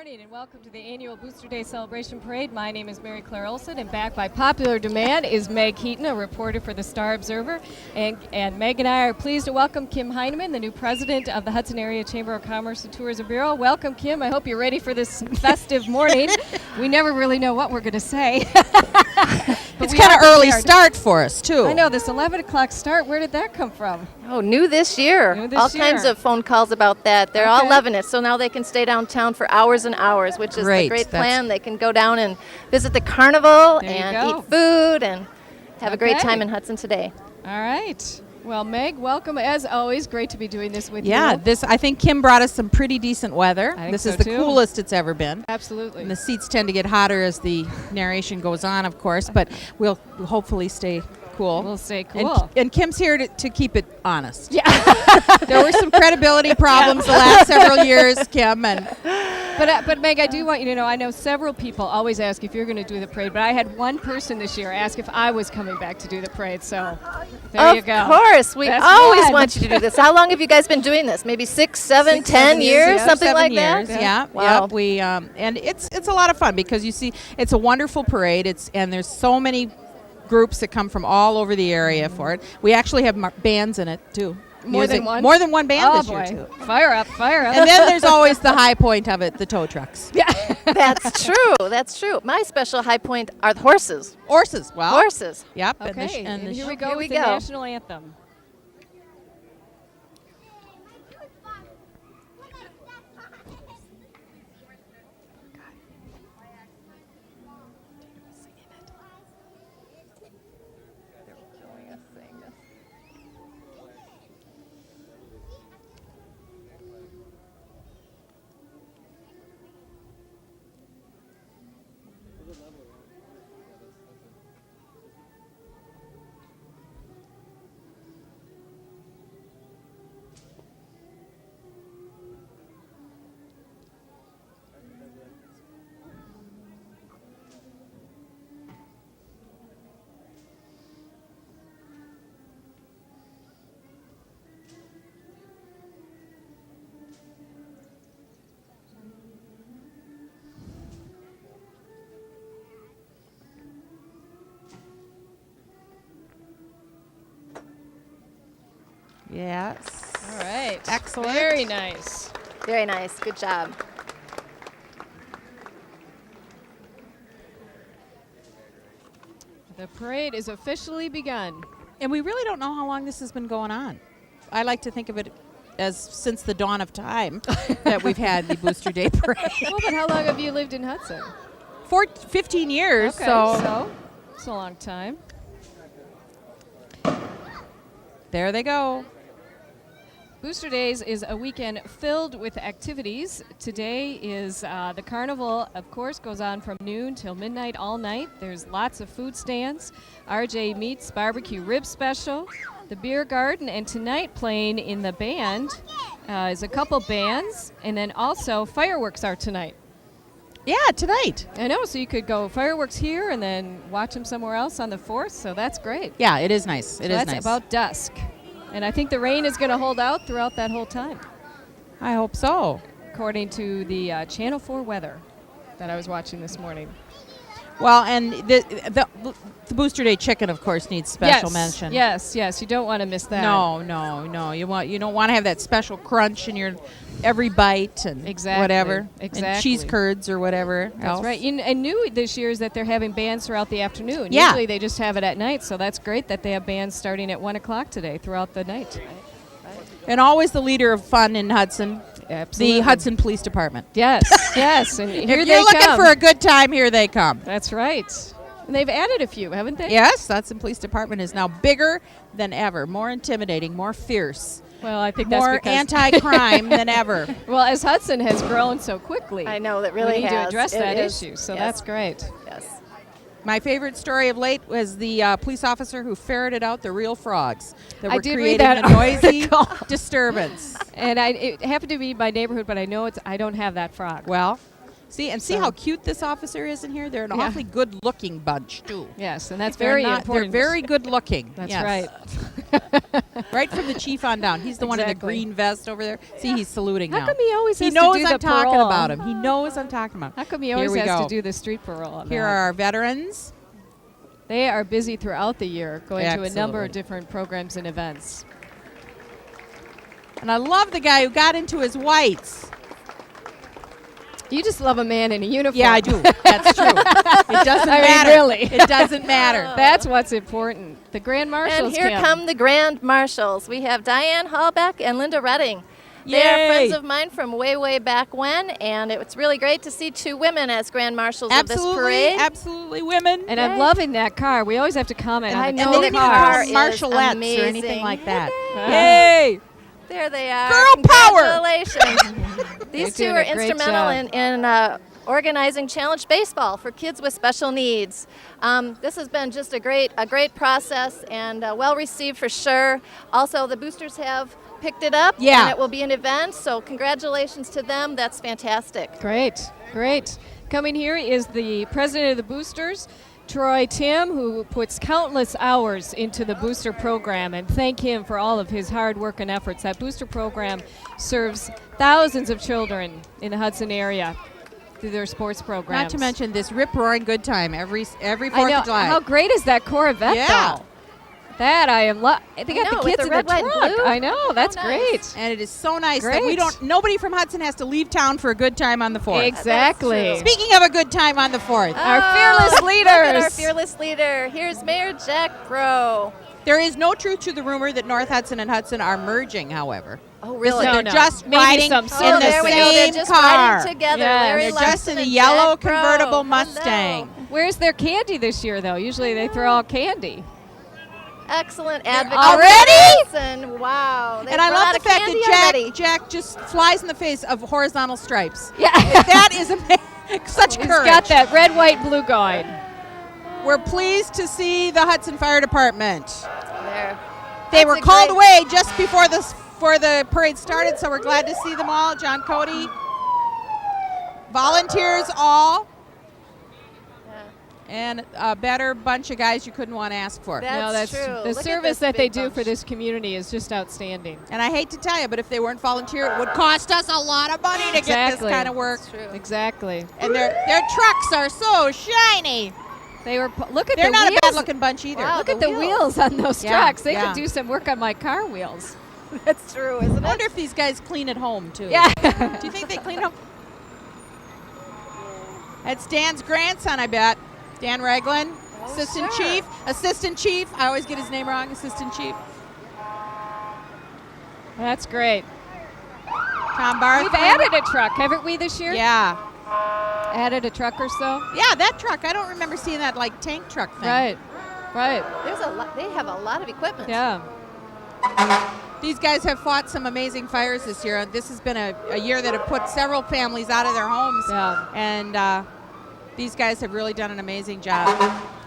morning and welcome to the annual Booster Day Celebration Parade. My name is Mary Claire Olson, and back by popular demand is Meg Heaton, a reporter for the Star Observer. And Meg and I are pleased to welcome Kim Heineman, the new president of the Hudson Area Chamber of Commerce and Tourism Bureau. Welcome, Kim. I hope you're ready for this festive morning. We never really know what we're going to say. It's kind of early start for us, too. I know, this 11 o'clock start, where did that come from? Oh, new this year. All kinds of phone calls about that. They're all loving it. So now they can stay downtown for hours and hours, which is a great plan. They can go down and visit the carnival and eat food and have a great time in Hudson today. All right. Well, Meg, welcome. As always, great to be doing this with you. Yeah, I think Kim brought us some pretty decent weather. This is the coolest it's ever been. Absolutely. And the seats tend to get hotter as the narration goes on, of course, but we'll hopefully stay cool. We'll stay cool. And Kim's here to keep it honest. Yeah. There were some credibility problems the last several years, Kim. But Meg, I do want you to know, I know several people always ask if you're going to do the parade, but I had one person this year ask if I was coming back to do the parade, so there you go. Of course. We always want you to do this. How long have you guys been doing this? Maybe 6, 7, 10 years, something like that? Yeah. Wow. Yeah. And it's a lot of fun because you see it's a wonderful parade. And there's so many groups that come from all over the area for it. We actually have bands in it, too. More than one? More than one band this year, too. Fire up. And then there's always the high point of it, the tow trucks. Yeah. That's true. My special high point are the horses. Horses. Okay, Yep. and here we go with the national anthem. Yes. All right. Excellent. Very nice. Very nice. Good job. The parade is officially begun. And we really don't know how long this has been going on. I like to think of it as since the dawn of time that we've had the Booster Day Parade. Well, but how long have you lived in Hudson? 15 years. Okay, so it's a long time. There they go. Booster Days is a weekend filled with activities. Today is the carnival, of course, goes on from noon till midnight all night. There's lots of food stands, RJ Meats barbecue rib special, the beer garden, and tonight playing in the band is a couple bands, and then also fireworks are tonight. Yeah, tonight. I know, so you could go fireworks here and then watch them somewhere else on the 4th, so that's great. Yeah, it is nice. That's about dusk. And I think the rain is going to hold out throughout that whole time. I hope so. According to the Channel 4 weather that I was watching this morning. Well, and the Booster Day chicken, of course, needs special mention. Yes. You don't want to miss that. No. You don't want to have that special crunch in your every bite and whatever. Exactly. And cheese curds or whatever. That's right. And new this year is that they're having bands throughout the afternoon. Yeah. Usually they just have it at night, so that's great that they have bands starting at 1 o'clock today throughout the night. And always the leader of fun in Hudson. Absolutely. The Hudson Police Department. Yes. And here if you're looking for a good time, here they come. That's right. And they've added a few, haven't they? Yes, Hudson Police Department is now bigger than ever, more intimidating, more fierce. Well, I think more that's anti-crime than ever. Well, as Hudson has grown so quickly, I know that really we need to address that is. issue. So that's great. Yes. My favorite story of late was the police officer who ferreted out the real frogs that were did creating read that a noisy disturbance. And it happened to be my neighborhood, but I know I don't have that frog. Well, see how cute this officer is in here. They're an awfully good-looking bunch too. Yes, and that's very important. They're very good-looking. That's yes. right. Right from the chief on down. He's the one in the green vest over there. See, he's saluting now. How come he always has He knows to do I'm the talking parole? about him. He knows I'm talking about him. How come he always has to do the street parole? Here are our veterans. They are busy throughout the year, going to a Absolutely. number of different programs and events. And I love the guy who got into his whites. You just love a man in a uniform. Yeah, I do. That's true. It doesn't matter. Really. It doesn't matter. That's what's important. The Grand Marshals. And here come the Grand Marshals. We have Diane Hallbeck and Linda Redding. They are friends of mine from way, way back when, and it's really great to see two women as Grand Marshals of this parade. Absolutely, women. And I'm loving that car. We always have to comment on the and they didn't car call is Marshalettes amazing. or anything like that. Yay! There they are. Girl power! Congratulations. These two doing are a great instrumental in organizing Challenge Baseball for kids with special needs. This has been just a great process and well received for sure. Also, the boosters have picked it up, and it will be an event. So, congratulations to them. That's fantastic. Great, great. Coming here is the president of the boosters, Troy Tim, who puts countless hours into the booster program, and thank him for all of his hard work and efforts. That booster program serves thousands of children in the Hudson area through their sports programs. Not to mention this rip-roaring good time every 4th of July. How great is that Corvette, though? That I am. They got the kids in the truck. I know. That's great. And it is so nice that nobody from Hudson has to leave town for a good time on the 4th. Exactly. Speaking of a good time on the 4th. Our fearless leaders. Look at our fearless leader. Here's Mayor Jack Crow. There is no truth to the rumor that North Hudson and Hudson are merging, however. Oh, really? They're just riding in the there we go. They're same just car. riding together. Yeah, Larry they're just Larson in the and yellow Jack Crow. convertible Mustang. Hello. Where's their candy this year, though? Usually they throw out candy. Excellent advocate. Already? Wow. And I love the fact that Jack just flies in the face of horizontal stripes. Yeah. That is such He's courage. got that red, white, blue going. We're pleased to see the Hudson Fire Department. There. They were called away just before the parade started, so we're glad to see them all. John Cody, volunteers all, and a better bunch of guys you couldn't want to ask for. That's true. The Look at service this that they big do bunch. for this community is just outstanding. And I hate to tell you, but if they weren't volunteer, it would cost us a lot of money to get this kind of work. That's true. Exactly. And their trucks are so shiny. They were. Look at They're the not wheels. a bad-looking bunch either. Wow. Look at the wheels on those trucks. They yeah. could do some work on my car wheels. That's true, isn't it? I wonder if these guys clean at home, too. Yeah. Do you think they clean at home? That's Dan's grandson, I bet. Dan Ragland, assistant chief. Assistant chief. I always get his name wrong. Assistant chief. That's great. Tom Barth. We've added a truck, haven't we, this year? Yeah. Added a truck or so. Yeah, that truck. I don't remember seeing that like tank truck thing. Right. Right. There's a lot. They have a lot of equipment. Yeah. These guys have fought some amazing fires this year. This has been a year that have put several families out of their homes. Yeah. And these guys have really done an amazing job.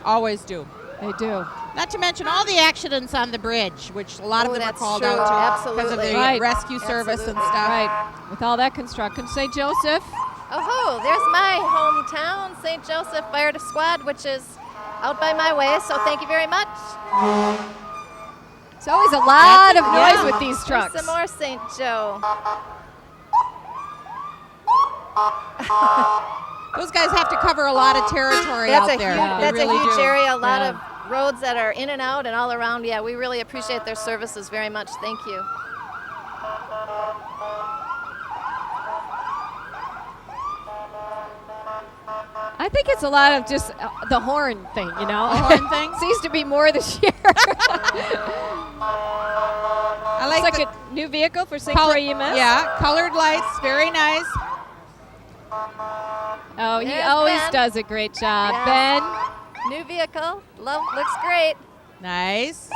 Always do. They do. Not to mention all the accidents on the bridge, which a lot of them are that's called true. out to Absolutely. because of the Right. rescue service and Absolutely. stuff. Right. With all that construction. St. Joseph. Oh, there's my hometown, St. Joseph Fire Squad, which is out by my way. So thank you very much. It's always a lot of noise with these trucks. There's some more St. Joe. Those guys have to cover a lot of territory out there. They That's really a huge do. area. A lot of roads that are in and out and all around. Yeah, we really appreciate their services very much. Thank you. I think it's a lot of just the horn thing, you know? The horn thing? Seems to be more this year. I It's like like a new vehicle for St. Croix EMS. Yeah, colored lights, very nice. Oh, he There's always Ben. does a great job. Yes. Ben. New vehicle. Looks great. Nice.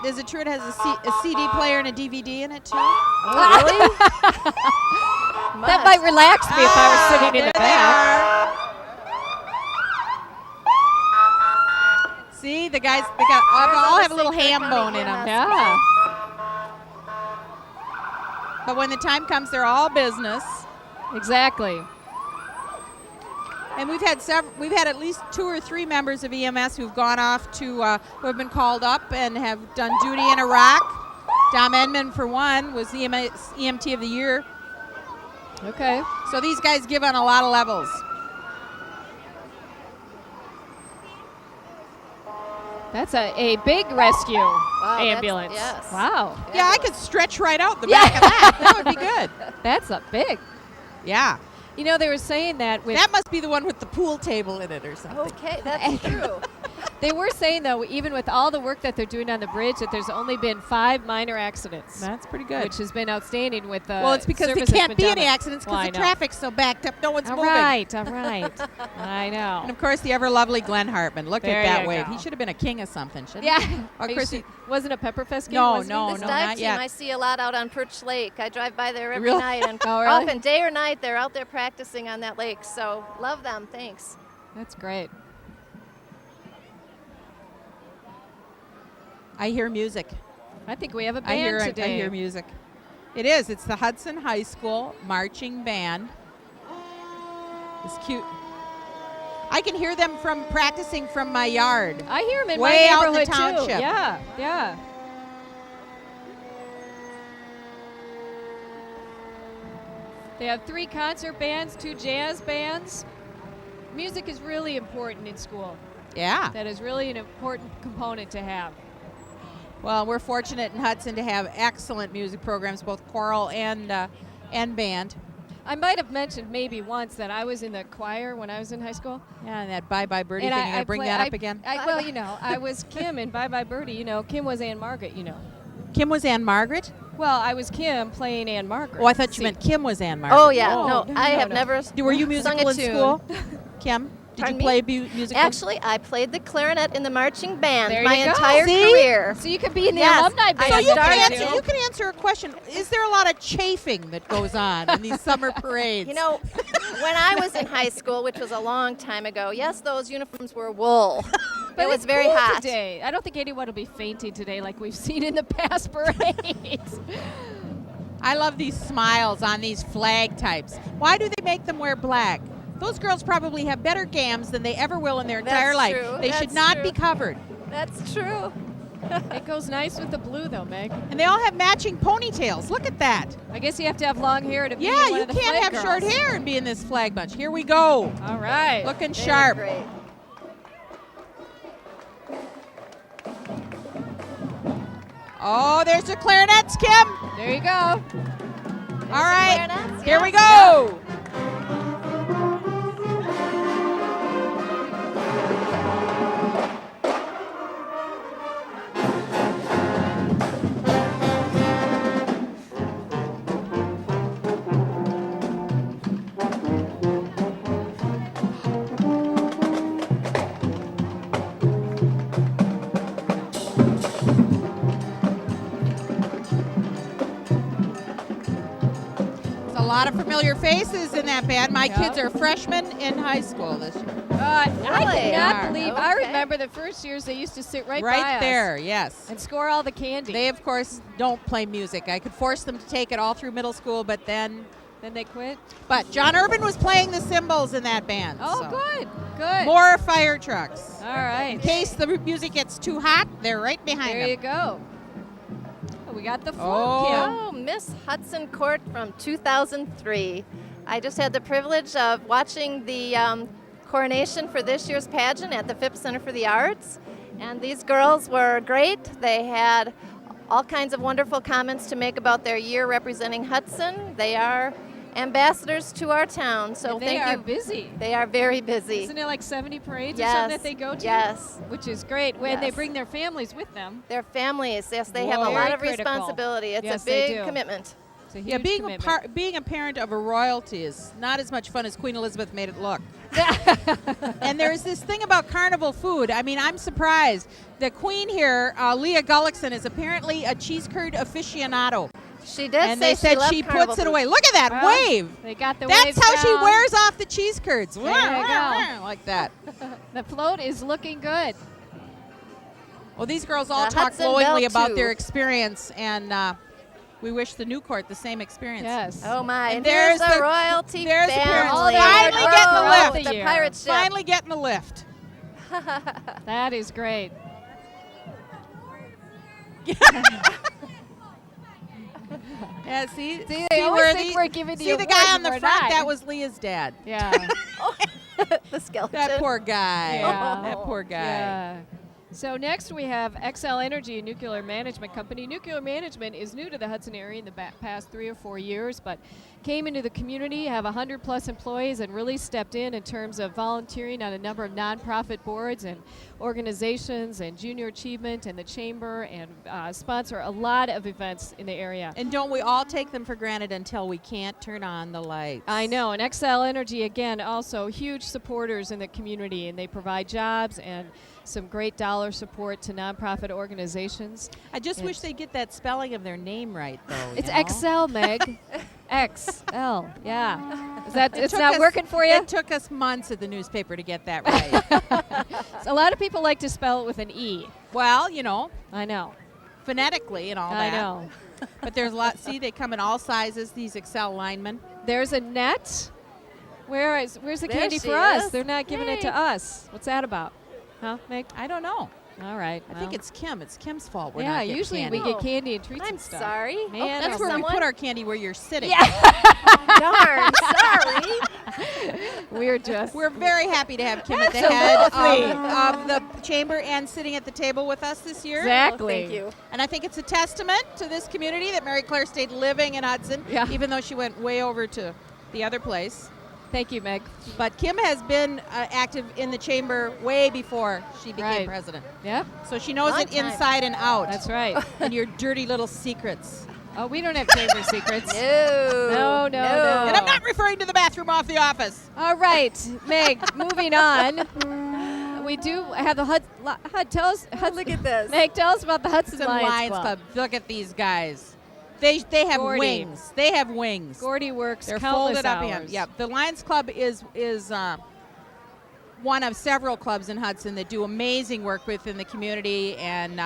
Is it true it has a CD player and a DVD in it too? Oh, really? That might relax me if I was sitting in the there they back. are. See, the guys, they all have a little ham bone in them. Yeah. But when the time comes, they're all business. Exactly. And we've had at least 2 or 3 members of EMS who've gone off to, who have been called up and have done duty in Iraq. Dom Edmond, for one, was EMT of the Year. Okay. So these guys give on a lot of levels. That's a big rescue ambulance. Yes. Wow. Yeah, I could stretch right out the back of that. That would be good. That's a big. Yeah. You know, they were saying that with... That must be the one with the pool table in it or something. Okay, that's true. They were saying, though, even with all the work that they're doing on the bridge, that there's only been 5 minor accidents. That's pretty good. Which has been outstanding with the well, it's because there can't be any accidents because the traffic's so backed up. No one's moving. All right. I know. And, of course, the ever-lovely Glenn Hartman. Look There at that you wave. go. He should have been a king of something, shouldn't he? Yeah. Of course, he wasn't a Pepperfest game? No, wasn't he? no, This no, dive not team yet. I see a lot out on Perch Lake. I drive by there every Really? night, and Oh, really? often day or night they're out there practicing on that lake. So love them. Thanks. That's great. I hear music. I think we have a band today. I hear music. It is. It's the Hudson High School Marching Band. It's cute. I can hear them from practicing from my yard. I hear them in Way my out in the neighborhood, too. township. Yeah. They have 3 concert bands, 2 jazz bands. Music is really important in school. Yeah. That is really an important component to have. Well, we're fortunate in Hudson to have excellent music programs, both choral and band. I might have mentioned maybe once that I was in the choir when I was in high school. Yeah, and that Bye Bye Birdie And thing. You gotta bring that up again? Well, you know, I was Kim in Bye Bye Birdie. You know, Kim was Ann Margaret, you know. Kim was Ann Margaret? Well, I was Kim playing Ann Margaret. Oh, I thought you meant Kim was Ann Margaret. Oh yeah, Oh, no, I have no. never. Were you sung musical a in tune. school? Kim, did Pardon you me? play musical? Actually, I played the clarinet in the marching band There my you go. entire See? career. So you could be in the Yes, alumni I band. So you started can, to. answer, you can answer a question. Is there a lot of chafing that goes on in these summer parades? You know, when I was in high school, which was a long time ago, yes, those uniforms were wool. But it was it's very cool hot. today. I don't think anyone will be fainting today like we've seen in the past parades. I love these smiles on these flag types. Why do they make them wear black? Those girls probably have better gams than they ever will in their entire That's life. true. They should That's not true. be covered. That's true. It goes nice with the blue, though, Meg. And they all have matching ponytails. Look at that. I guess you have to have long hair to be Yeah, one you of the can't flag have short girls. hair and be in this flag bunch. Here we go. All right. Looking They sharp. look great. Oh, there's the clarinets, Kim. There you go. All right, clarinets, here yeah. we go. A lot of familiar faces in that band. My Yep. kids are freshmen in high school this year. I Really? cannot Are. believe. I Okay. remember the first years they used to sit right by Right us there, yes. and score all the candy. They, of course, don't play music. I could force them to take it all through middle school, but then... Then they quit. But John Urban was playing the cymbals in that band. Oh, so. good. More fire trucks. All right. In case the music gets too hot, they're right behind There you them. go. Oh, we got the float, Oh. Kim. Oh, Miss Hudson Court from 2003. I just had the privilege of watching the coronation for this year's pageant at the Phipps Center for the Arts. And these girls were great. They had all kinds of wonderful comments to make about their year representing Hudson. They are ambassadors to our town, so And they thank are you. busy. They are very busy. Isn't it like 70 parades or Yes, something that they go to? yes. Which is great. When they Yes. bring their families with them. Their families, yes, they have a Whoa. lot Very of critical. responsibility. It's Yes, a they big do. commitment. It's a huge Yeah, commitment. being a parent of a royalty is not as much fun as Queen Elizabeth made it look. And there's this thing about carnival food. I mean, I'm surprised. The Queen here, Leah Gullickson, is apparently a cheese curd aficionado. She did And say they said loved she carnival puts it food. away. Look at that Well, wave. They got the That's waves how she down. wears off the cheese curds. There you go. Like that. The float is looking good. Well, these girls all The talk Hudson glowingly Belle, about too. their experience, and We wish the new court the same experience. Yes. Oh my! And there's there's the the- royalty there's the family. parents finally getting the Rhodes, lift. the pirate ship. Finally getting a lift. That is great. Yeah, see they always where think we're giving the see the awards guy on and the we're front? not. That was Leah's dad. Yeah. The skeleton. That poor guy. Yeah. That poor guy. Yeah. So next we have XL Energy, a nuclear management company. Nuclear management is new to the Hudson area in the past 3 or 4 years, but came into the community, have 100+ employees, and really stepped in terms of volunteering on a number of nonprofit boards and organizations and junior achievement and the chamber, and sponsor a lot of events in the area. And don't we all take them for granted until we can't turn on the lights? I know, and XL Energy, again, also huge supporters in the community, and they provide jobs and some great dollar support to nonprofit organizations. I just wish they'd get that spelling of their name right, though. It's you know? XL, Meg. XL, yeah. Is that, It it's took not us- working for you? It took us months at the newspaper to get that right. So a lot of people like to spell it with an E. Well, you know, I know. phonetically and all I that. know. But there's a lot. See, they come in all sizes, these Excel linemen. There's a net. Where's the There candy she for us? is. They're not giving it to Yay. us. What's that about? Huh, Meg? I don't know. All right. I think it's Kim. It's Kim's fault. We're yeah, not getting usually candy. we get candy and treats I'm and stuff. sorry. Man, That's oh, where someone? we put our candy where you're sitting. Darn, sorry. We're just. We're very happy to have Kim at the Absolutely. head of the chamber and sitting at the table with us this year. Exactly. Oh, thank you. And I think it's a testament to this community that Mary Claire stayed living in Hudson, Yeah. even though she went way over to the other place. Thank you, Meg. But Kim has been active in the chamber way before she became Right. president. Yep, So she knows Long it time. inside and out. that's right. And your dirty little secrets. Oh, we don't have chamber secrets. No. No. And I'm not referring to the bathroom off the office. All right, Meg, moving on. We do have the tell us. Look at this. Meg, tell us about the Hudson Hudson Lions, Lions Club. Club. Look at these guys. They have Gordy. wings. They have wings. Gordy works They're countless folded up hours. in. Yeah, the Lions Club is one of several clubs in Hudson that do amazing work within the community and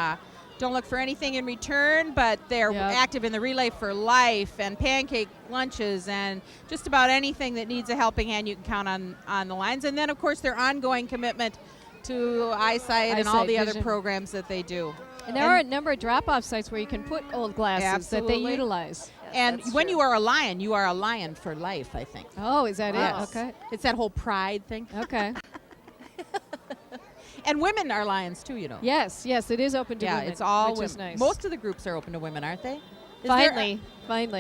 don't look for anything in return, but they're Yep. active in the Relay for Life and pancake lunches and just about anything that needs a helping hand. You can count on the Lions, and then of course their ongoing commitment to eyesight and all Eyesight, the other vision. programs that they do. And there are a number of drop-off sites where you can put old glasses that they Absolutely. utilize. And That's when true. you are a lion for life, I think. Oh, is that Yes. it? Okay. It's that whole pride thing. Okay. And women are lions too, you know. Yes, it is open to Yeah, women. it's all which women. is nice. Most of the groups are open to women, aren't they? Is finally.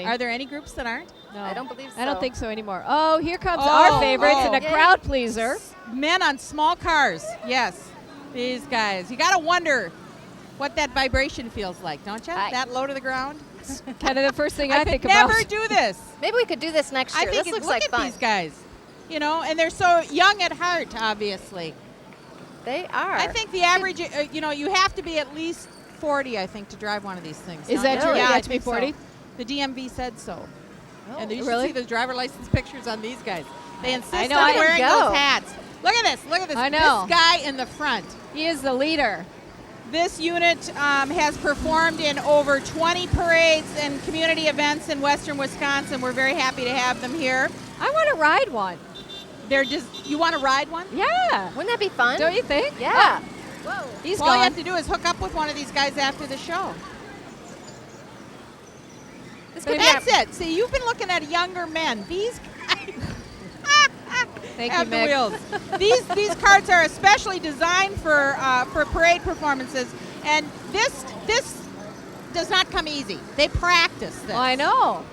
There, are there any groups that aren't? No. I don't believe so. I don't think so anymore. Oh, here comes Oh, our favorites and a Yay. crowd pleaser. Men on small cars. Yes, these guys. You got to wonder what that vibration feels like, don't you? Hi. That low to the ground. Kind of the first thing I could think never about. do this. Maybe we could do this next I year. think This looks look like at fun. these guys. You know, and they're so young at heart, obviously. They are. I think the average, you have to be at least 40, I think, to drive one of these things. Is don't that you? true? You Yeah, have I to be think so. 40? The DMV said so. And you should really? see the driver license pictures on these guys. They insist I know, on I didn't wearing go. those hats. Look at this. Look at this. I know. This guy in the front. He is the leader. This unit has performed in over 20 parades and community events in western Wisconsin. We're very happy to have them here. I want to ride one. They're just. You want to ride one? Yeah. Wouldn't that be fun? Don't you think? Yeah. Oh, he's All you gone. have to do is hook up with one of these guys after the show. This But could if be That's it. See, you've been looking at younger men. These guys Thank you, have the Meg. wheels. These carts are especially designed for parade performances, and this does not come easy. They practice this. Oh, I know.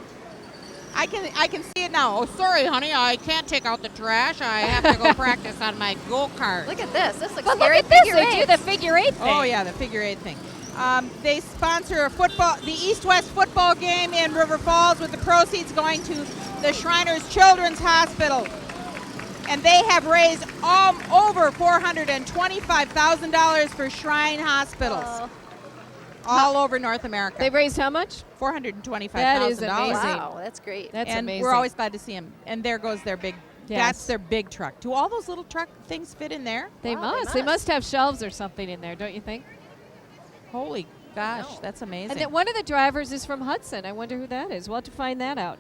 I can see it now. Oh, sorry, honey, I can't take out the trash. I have to go practice on my go-kart. Look at this. This looks But look scary. at this. Figure They do eight. the figure eight thing. Oh yeah, the figure eight thing. They sponsor the East-West football game in River Falls with the proceeds going to the Shriners Children's Hospital. And they have raised over $425,000 for Shrine hospitals Oh. all over North America. They've raised how much? $425,000. That is amazing. Wow, that's great. That's and amazing. we're always glad to see them. And there goes their big. Yes. That's their big truck. Do all those little truck things fit in there? They Wow, must. They must have shelves or something in there, don't you think? Holy Gosh, that's amazing. And then one of the drivers is from Hudson. I wonder who that is. We'll have to find that out.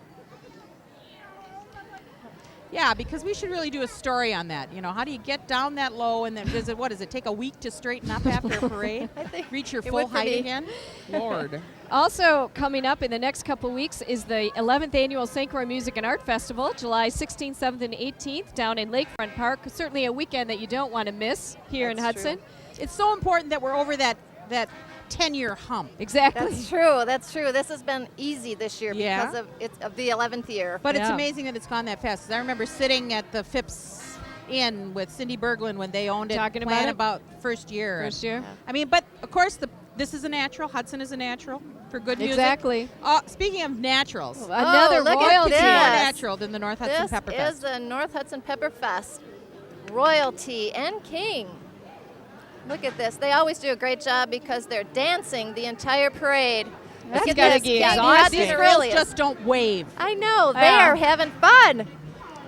Yeah, because we should really do a story on that. How do you get down that low, and then does it take a week to straighten up after a parade? Reach your full height again? Lord. Also coming up in the next couple weeks is the 11th Annual St. Croix Music and Art Festival, July 16th, 7th, and 18th down in Lakefront Park. Certainly a weekend that you don't want to miss here in Hudson. True. It's so important that we're over that 10-year hump. Exactly. That's true. This has been easy this year because of the 11th year. But it's amazing that it's gone that fast. 'Cause I remember sitting at the Phipps Inn with Cindy Berglund when they owned it. Talking about first year. First year. Yeah. I mean, but of course this is a natural. Hudson is a natural for good music. Exactly. Speaking of naturals, another look royalty. at more this. natural than the North Hudson Pepper This Fest. is the North Hudson Pepper Fest. Royalty and King. Look at this. They always do a great job because they're dancing the entire parade. That's Look at gotta this. be King exhausting. These Roger girls Aurelius. just don't wave. I know. They Yeah. are having fun.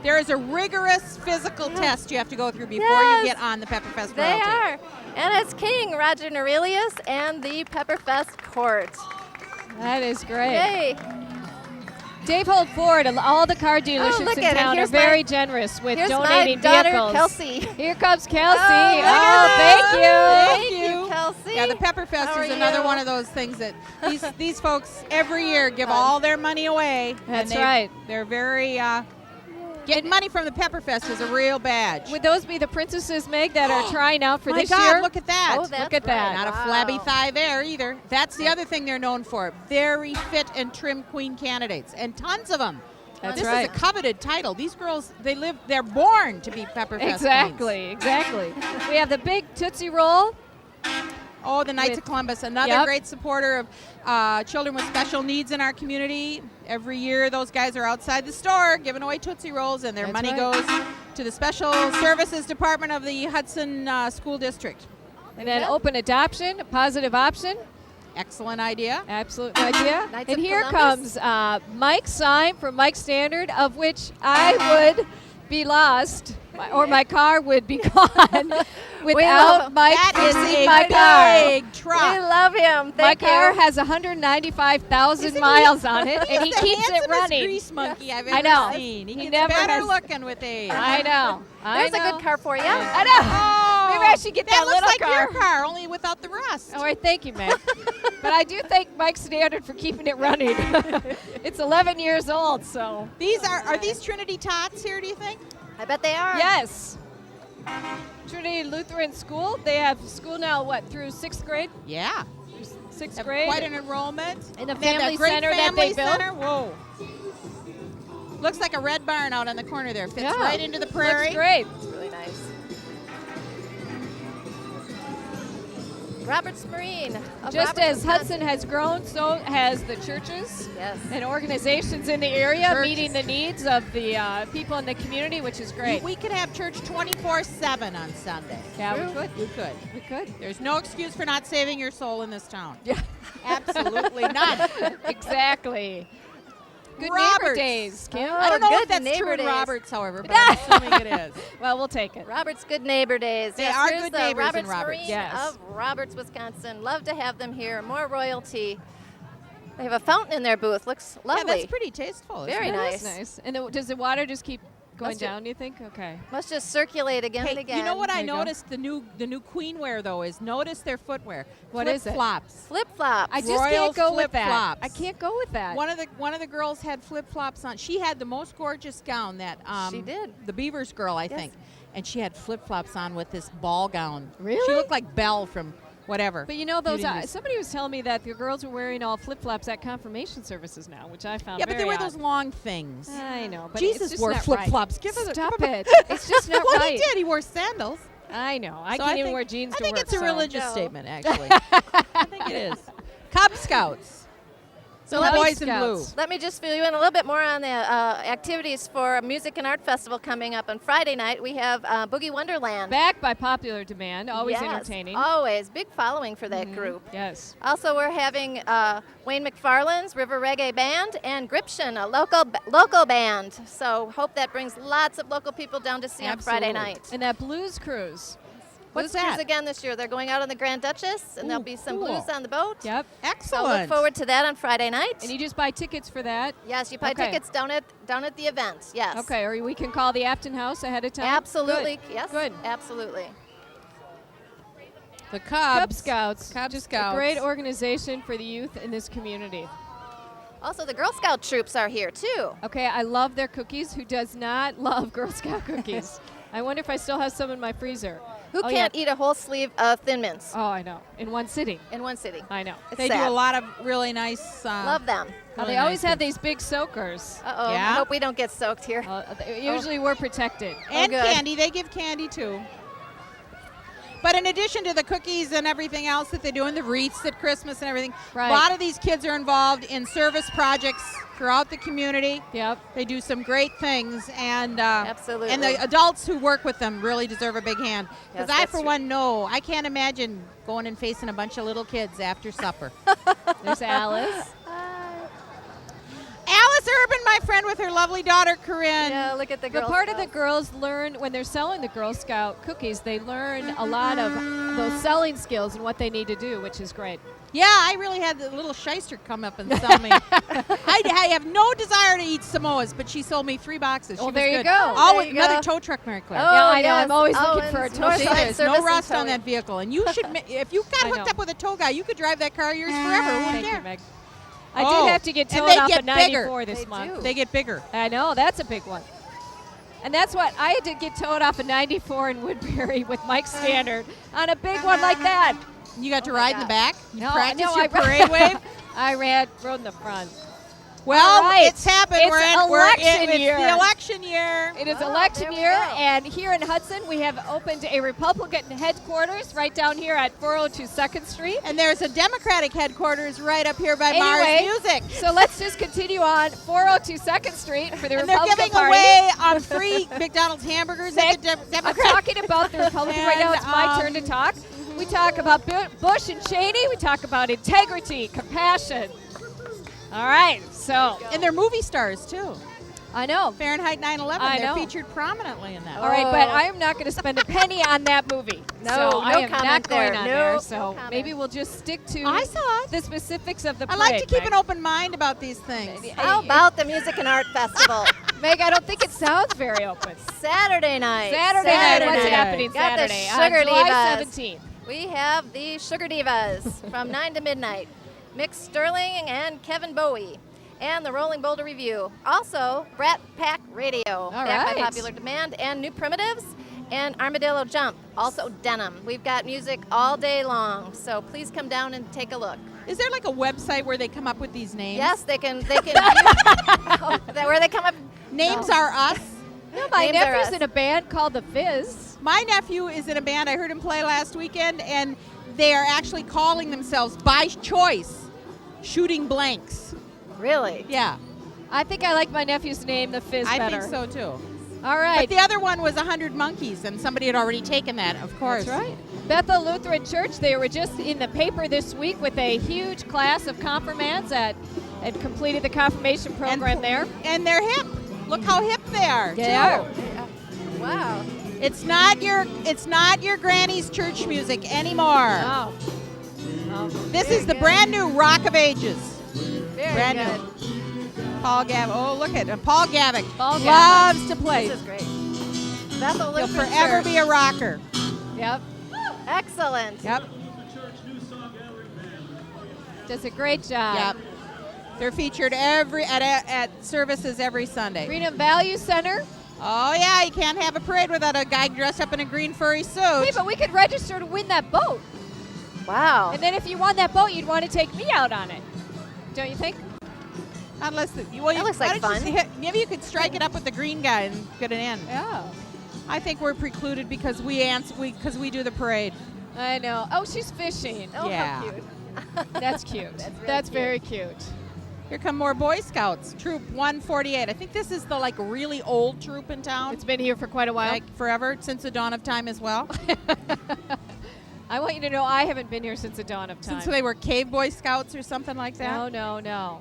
There is a rigorous physical test you have to go through before Yes. you get on the Pepper Fest They royalty. are. And it's King Roger Aurelius and the Pepper Fest Court. That is great. Yay. Dave Holt Ford and all the car dealerships look in at it. town are Here's very my- generous with Here's donating my daughter, vehicles. Kelsey. Here comes Kelsey. Oh, look at thank that. you. Thank you, Kelsey. Yeah, the Pepper Fest How is are another you? one of those things that these folks every year give all their money away. That's and right. They're very getting money from the Pepper Fest is a real badge. Would those be the princesses, Meg, that are trying out for My this God, year? look at that. Oh, that's Look at that. right. Not a flabby thigh there either. That's the other thing they're known for. Very fit and trim queen candidates, and tons of them. That's this right. is a coveted title. These girls, they're born to be Pepper Fest queens. Exactly. We have the big Tootsie Roll. Oh, the Knights With- of Columbus, another Yep. great supporter of children with special needs in our community. Every year, those guys are outside the store giving away Tootsie Rolls, and their That's money right. goes to the Special Services Department of the Hudson School District. And then open adoption, a positive option. Excellent idea. Absolute idea. Knights And of here Columbus. comes Mike's sign from Mike Standard, of which I would be lost, or my car would be gone without him. Mike That is fixing a my car. big truck. We love him. My Thank car you. has 195,000 miles on it, and he He's the keeps it handsomest running. grease monkey I've I ever know. seen. He He gets never better has- looking with age. I know. There's a good car for you. I know. Oh, Maybe I should get that looks little like car. your car, only without the rust. All right, thank you, Meg. But I do thank Mike Standard for keeping it running. It's 11 years old, so. These are these Trinity Tots here, do you think? I bet they are. Yes. Trinity Lutheran School. They have school now, through 6th grade? Yeah. 6th Have grade. quite an enrollment. And the They have that family great center that family they built. center. Whoa. Looks like a red barn out on the corner there. Fits Yeah. right into the prairie. Looks great. It's really nice. Roberts Marine. of Just Roberts, as Wisconsin. Hudson has grown, so has the churches Yes. and organizations in the area Churches. meeting the needs of the people in the community, which is great. We could have church 24/7 on Sunday. Yeah, we could. We could. We could. There's no excuse for not saving your soul in this town. Yeah. Absolutely none. Exactly. Good Roberts. neighbor days, Kim. Oh, I don't know good if that's neighbor true in days. Roberts, however, but I'm assuming it is. Well, we'll take it. Roberts Good Neighbor Days. They yes, are here's good the neighbors in Roberts Roberts. Marine Yes. of Roberts, Wisconsin. Love to have them here. More royalty. They have a fountain in their booth. Looks lovely. Yeah, that's pretty tasteful. isn't Very it? That is nice. nice. And does the water just keep going Must it- down, do you think? Okay. Must just circulate again and Hey, again. you know what I There you go. noticed? The new queen wear though is notice their footwear. What is it? Flip-flops. Flip flops. I just Royal can't go with that. flip-flops. I can't go with that. One of the girls had flip flops on. She had the most gorgeous gown that She did. The Beavers girl, I Yes. think, and she had flip flops on with this ball gown. Really? She looked like Belle from whatever. But you know, those Beauty and the- somebody was telling me that the girls were wearing all flip-flops at confirmation services now, which I found yeah, but they very wear odd. those long things. I know, but Jesus it's just wore not flip right. flops. Give us Stop a it. It's just not well, right. he did. He wore sandals. I know. I So can't even think- wear jeans I to think work. it's a so- religious No. statement, actually. I think it is. Cub Scouts. So the let me- boys in blue. Let me just fill you in a little bit more on the activities for Music and Art Festival coming up on Friday night. We have Boogie Wonderland. Back by popular demand, always Yes, entertaining. Always. Big following for that Mhm. group. Yes. Also, we're having Wayne McFarland's River Reggae Band and Gription, a local band. So hope that brings lots of local people down to see on Friday Absolutely. night. And that blues cruise. What's Blues that? Cruise again this year. They're going out on the Grand Duchess, and there'll be some cool. blues on the boat. Yep. So Excellent. look forward to that on Friday night. And you just buy tickets for that? Yes, you buy tickets down at the event. Yes. Okay, or we can call the Afton House ahead of time? Absolutely. Good. Yes. Good. Absolutely. The Cubs. Cub Scouts. Cub just Scouts. a great organization for the youth in this community. Also, the Girl Scout troops are here too. Okay, I love their cookies. Who does not love Girl Scout cookies? I wonder if I still have some in my freezer. Who can't eat a whole sleeve of Thin Mints? Oh, I know. In one sitting. In one sitting. I know. It's They sad. do a lot of really nice. Love them. Really They always nice have things. these big soakers. Uh-oh. Yeah? I hope we don't get soaked here. Usually we're protected. And good. candy. They give candy too. But in addition to the cookies and everything else that they do, and the wreaths at Christmas and everything, Right. a lot of these kids are involved in service projects throughout the community. Yep. They do some great things, and Absolutely. and the adults who work with them really deserve a big hand. Because Yes, I, that's for true. one, know I can't imagine going and facing a bunch of little kids after supper. There's Alice. Alice Urban, my friend, with her lovely daughter Corinne. Yeah, look at the But girls. part of the girls learn, when they're selling the Girl Scout cookies, they learn a lot of those selling skills and what they need to do, which is great. Yeah, I really had the little shyster come up and sell me. I have no desire to eat Samoas, but she sold me 3 boxes. She Oh, was there you good. go. Oh, There you another go. tow truck, Mary Claire. Oh, Yeah, I know. yes. I'm always looking and for a tow Northside truck. There's Service no and rust on towing. that vehicle, and you should. If you got I hooked know. up with a tow guy, you could drive that car yours forever. Who would Thank you, care? Meg. I Oh, did have to get and towed they off get at 94 bigger. this They month. do. They get bigger. I know, that's a big one. And that's what I had to get towed off at 94 in Woodbury with Mike Standard on a big one like that. You got to my ride in the God. back. You No, practice no, your I parade wave. I rode in the front. Well, All right. it's happened. It's It's year. the election year. It is Oh, election there we year, go. and here in Hudson, we have opened a Republican headquarters right down here at 402 2nd Street. And there's a Democratic headquarters right up here by Anyway, Mars Music. So let's just continue on 402 2nd Street for the And they're Republican giving Party. away 3 McDonald's hamburgers at the I'm Democratic. talking about the Republican right now. It's my And, turn to talk. We talk about Bush and Cheney. We talk about integrity, compassion. All right, so And they're movie stars, too. I know. Fahrenheit 9/11. I They're know. featured prominently in that. All right, but Oh. I am not going to spend a penny on that movie. No, so no I am not comment going there. on No, there. no So comment. maybe we'll just stick to I saw it. the specifics of the I parade. like to keep Meg. an open mind about these things. How about the Music and Art Festival? Meg, I don't think it sounds very open. Saturday night. Saturday night. What's night. happening Got the Saturday? Sugar on July Divas. 17th. We have the Sugar Divas from 9 to midnight. Mick Sterling and Kevin Bowie. And the Rolling Boulder Review. Also, Brat Pack Radio. Back right. by popular demand. And New Primitives and Armadillo Jump. Also Denim. We've got music all day long. So please come down and take a look. Is there like a website where they come up with these names? Yes, they can where they come up. Names No. are us. No, my Names are nephew's us. in a band called The Fizz. My nephew is in a band. I heard him play last weekend, and they are actually calling themselves, by choice, Shooting Blanks. Really? Yeah, I think I like my nephew's name, The Fizz, I better. think so too. All right. But the other one was 100 Monkeys, and somebody had already taken that, of course. That's right. Bethel Lutheran Church, they were just in the paper this week with a huge class of confirmands that had completed the confirmation program there. And they're hip. Look how hip they are. They too. are. Wow. It's not your granny's church music anymore. Oh. Oh. This is the brand new Rock of Ages. Very Brand good. new. Paul Gavick. Oh, look at him. Paul Gavick. Paul Gavick. Loves to play. This is great. Bethel He'll Lutheran forever Church. be a rocker. Yep. Excellent. Yep. Does a great job. Yep. They're featured at services every Sunday. Freedom Value Center. Oh yeah, you can't have a parade without a guy dressed up in a green furry suit. Hey, but we could register to win that boat. Wow. And then if you won that boat, you'd want to take me out on it. Don't you think? Unless That looks like fun. Maybe you could strike it up with the green guy and get an end. Yeah. I think we're precluded because we do the parade. I know. Oh, she's fishing. Oh, Yeah. how cute. That's cute. That's very cute. Here come more Boy Scouts. Troop 148. I think this is the really old troop in town. It's been here for quite a while. like forever, since the dawn of time as well. I want you to know I haven't been here since the dawn of time. Since they were cave Boy Scouts or something like that. No, no, no.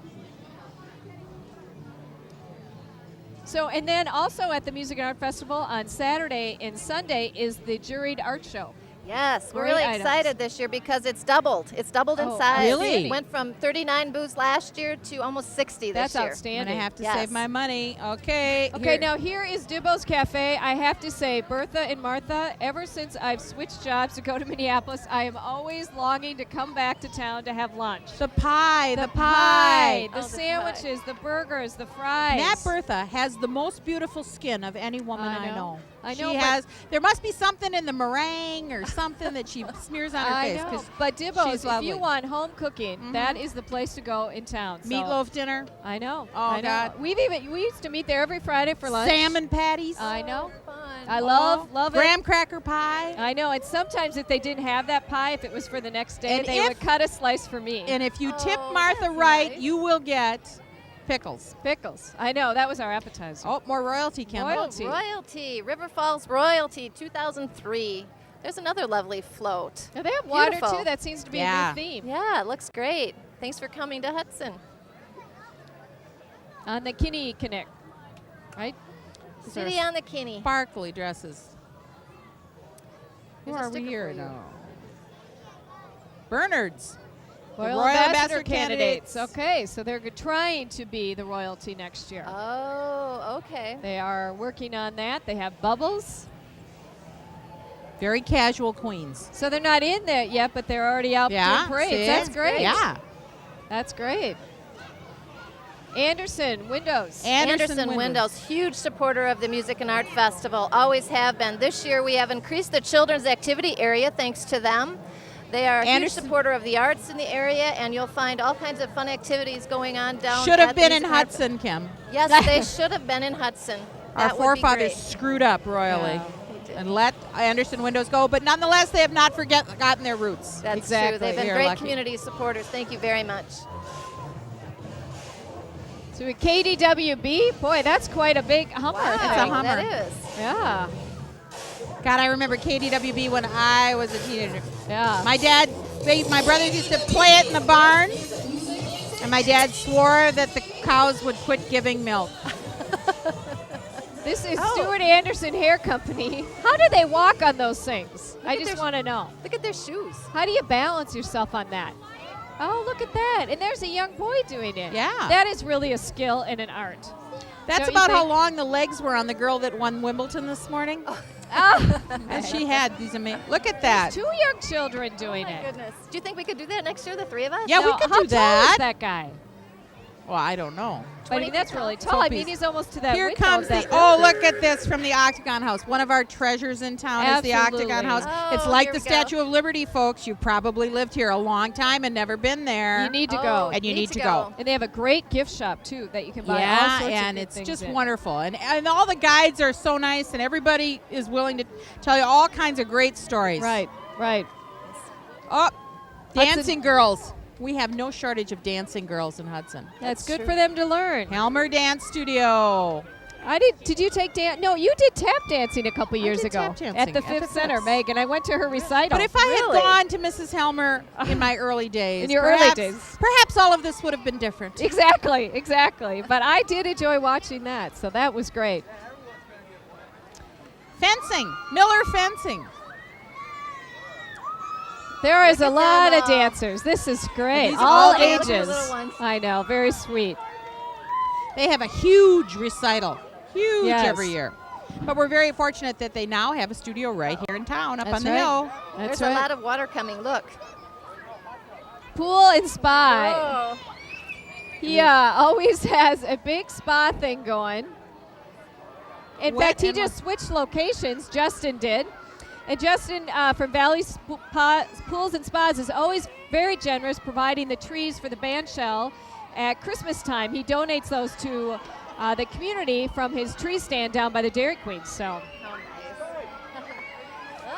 So, and then also at the Music and Art Festival on Saturday and Sunday is the juried art show. Yes, we're Great really items. excited this year because it's doubled. It's doubled in Oh, size. really? It went from 39 booths last year to almost 60 this That's year. I'm outstanding. going to have to Yes. save my money. Okay. Okay, now here is Dubose Cafe. I have to say, Bertha and Martha, ever since I've switched jobs to go to Minneapolis, I am always longing to come back to town to have lunch. The pie. The pie, the Oh, the sandwiches, the burgers, the fries. That Bertha has the most beautiful skin of any woman I I know. know. I know, She but- has. There must be something in the meringue or something that she smears on her I face. know. 'Cause But Dubose, she's if lovely. you want home cooking, Mhm. that is the place to go in town. So meatloaf dinner, I know. Oh, I know. God. We used to meet there every Friday for lunch. salmon patties, I know. Fun. I love it. graham cracker pie. I know. And sometimes if they didn't have that pie, if it was for the next day, And they if- would cut a slice for me. And if you tip Oh, Martha that's right, nice. you will get pickles. Pickles. I know. That was our appetizer. Oh, more royalty, Kim. Royalty. Royalty, River Falls Royalty 2003. There's another lovely float. Now, they have water Beautiful. too. That seems to be Yeah. a new theme. Yeah, it looks great. Thanks for coming to Hudson. On the Kinney Connect, right? City on the Kinney. Sparkly dresses. Who Here's a are we sticker here? for you. No. Bernard's. Royal Royal Ambassador Ambassador candidates. candidates. Okay, so they're trying to be the royalty next year. Oh, okay. They are working on that. They have bubbles. Very casual queens. So they're not in there yet, but they're already out Yeah, doing parades. see? That's great. Yeah. That's great. Anderson Windows. Anderson Windows, huge supporter of the Music and Art Festival, always have been. This year we have increased the children's activity area thanks to them. They are a huge Anderson- supporter of the arts in the area, and you'll find all kinds of fun activities going on down Should have at the been in Music and Art Hudson, Kim. Yes, they should have been in Hudson. Our That would be forefathers great. screwed up royally Yeah, they did. and let Anderson Windows go, but nonetheless, they have not forgotten their roots. That's Exactly. true. They've been We are great lucky. community supporters. Thank you very much. So a KDWB, boy, that's quite a big Hummer. Wow, It's a Hummer. that is. Yeah, God, I remember KDWB when I was a teenager. yeah. My brothers used to play it in the barn, and my dad swore that the cows would quit giving milk. This is Oh. Stuart Anderson Hair Company. How do they walk on those things? I at just their- want to know. Look at their shoes. How do you balance yourself on that? Oh, look at that. And there's a young boy doing it. Yeah. That is really a skill and an art. That's Don't you about how think? long the legs were on the girl that won Wimbledon this morning. Ah, And she had these amazing. Look at that. two young children doing Oh my it. goodness. Do you think we could do that next year, the three of us? Yeah, we Now, could how do tall that. is that guy? Well, I don't know. I mean, that's really So tall. I please. mean, he's almost to that Here window comes of that the. building. Oh, look at this from the Octagon House. One of our treasures in town is the Absolutely. Octagon House. Oh, It's like here the we go. Statue of Liberty, folks. You've probably lived here a long time and never been there. You need to Oh, go. And you need to go. And they have a great gift shop, too, that you can buy all Yeah, sorts and of good it's things just in. wonderful. And all the guides are so nice, and everybody is willing to tell you all kinds of great stories. Right, right. Oh, Hudson- dancing girls. We have no shortage of dancing girls in Hudson. That's good true. for them to learn. Helmer Dance Studio. Did you take dance? No, you did tap dancing a couple years did ago tap dancing at the at Fifth the Center, Fifth. Megan. I went to her recital. But if I Really? had gone to Mrs. Helmer in my early days, In your early perhaps- days. perhaps all of this would have been different. Exactly, exactly. But I did enjoy watching that, so that was great. Fencing, Miller Fencing. There is a Look at lot them of all. dancers. This is great. These are All all Look at ages. the little ones. I know, very sweet. They have a huge recital, huge Yes. every year. But we're very fortunate that they now have a studio right here in town, up That's on the right. hill. That's There's right. a lot of water coming. Look. Pool and spa. Oh. Yeah, always has a big spa thing going. In Wet fact, he and just switched locations. Justin did. And Justin from Valley Pools and Spas is always very generous, providing the trees for the band shell at Christmas time. He donates those to the community from his tree stand down by the Dairy Queen. So How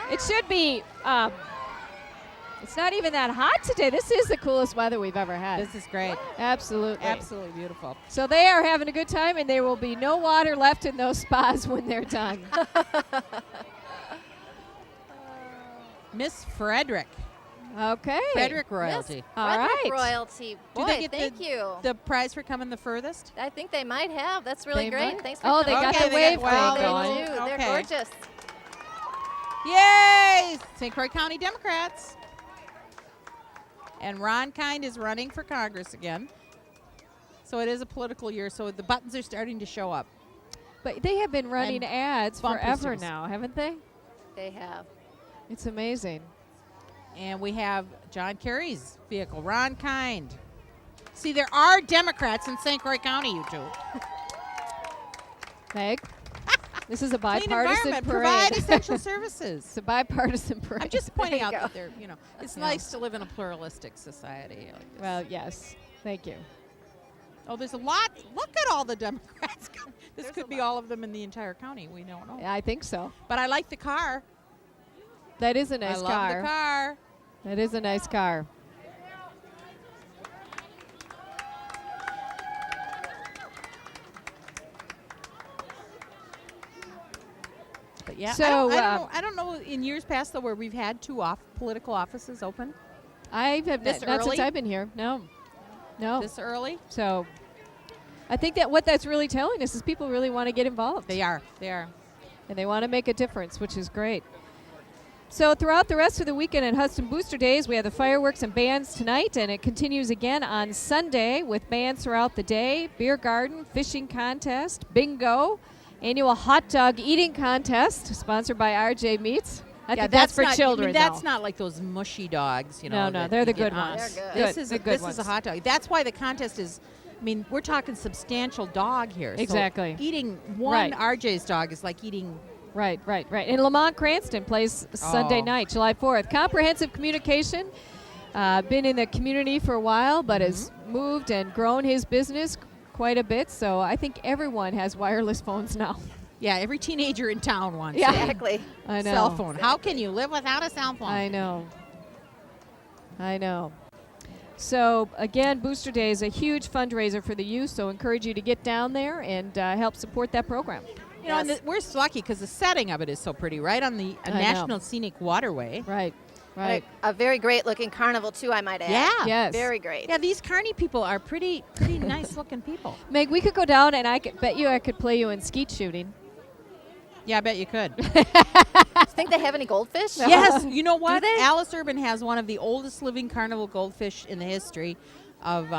nice. it should be. It's not even that hot today. This is the coolest weather we've ever had. This is great. Absolutely. Absolutely beautiful. So they are having a good time, and there will be no water left in those spas when they're done. Miss Frederick. Okay. Frederick Royalty. All Frederick right. Royalty. Do Boy, they get thank you. The prize for coming the furthest? I think they might have. That's really They great. might. Thanks for Oh, coming. they got Okay, the they wave got- wow, thing They going. do. They're Okay. gorgeous. Yay! St. Croix County Democrats. And Ron Kind is running for Congress again. So it is a political year, so the buttons are starting to show up. But they have been running ads forever now, haven't they? They have. It's amazing. And we have John Kerry's vehicle, Ron Kind. See, there are Democrats in St. Croix County, you two. Meg, this is a Clean bipartisan environment, parade. provide essential services. It's a bipartisan parade. I'm just pointing There you out go. that it's nice to live in a pluralistic society. Like this. Well, yes. Thank you. Oh, there's a lot. Look at all the Democrats. This could be all of them in the entire county. We don't know. I think so. But I like the car. That is a nice I love car. the car. That is a nice car. But yeah, So, I don't know in years past though where we've had two political offices open I have This not since early? I've been here. No. this early. So I think that what that's really telling us is people really want to get involved. They are. They are. And they want to make a difference, which is great. So throughout the rest of the weekend at Hudson Booster Days, we have the fireworks and bands tonight, and it continues again on Sunday with bands throughout the day, beer garden, fishing contest, bingo, annual hot dog eating contest, sponsored by RJ Meats. I think that's for not, children, that's though. not like those mushy dogs, you know. No, that they're you the get good on. ones. They're good. This Good, is the a, good this ones. is a hot dog. That's why the contest is. I mean, we're talking substantial dog here. So Exactly. eating one Right. RJ's dog is like eating. Right. And Lamont Cranston plays Sunday night, July 4th. Comprehensive Communication, been in the community for a while, but has moved and grown his business quite a bit. So I think everyone has wireless phones now. Yeah, every teenager in town wants Yeah. Exactly. I know. cell phone. How can you live without a cell phone? I know. So again, Booster Day is a huge fundraiser for the youth. So encourage you to get down there and help support that program. You know, Yes. and we're lucky because the setting of it is so pretty, right on the I know. National Scenic Waterway. Right. A very great looking carnival too, I might add. Yeah. Yes. Very great. Yeah, these carny people are pretty nice looking people. Meg, we could go down and I could play you in skeet shooting. Yeah, I bet you could. Do you think they have any goldfish? Yes, you know what? they? Alice Urban has one of the oldest living carnival goldfish in the history of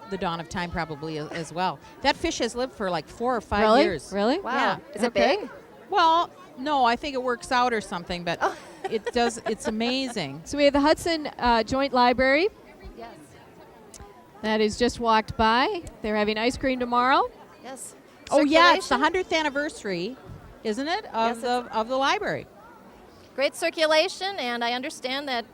the dawn of time, probably as well. That fish has lived for like 4 or 5 Really? years. Really? Wow. Yeah. Is it Okay. big? Well, no, I think it works out or something, but Oh. it does. It's amazing. So we have the Hudson Joint Library Yes. that is just walked by. They're having ice cream tomorrow. Yes. Oh yeah, it's the Circulation? 100th anniversary, isn't it, Yes, of the library? Great circulation, and I understand that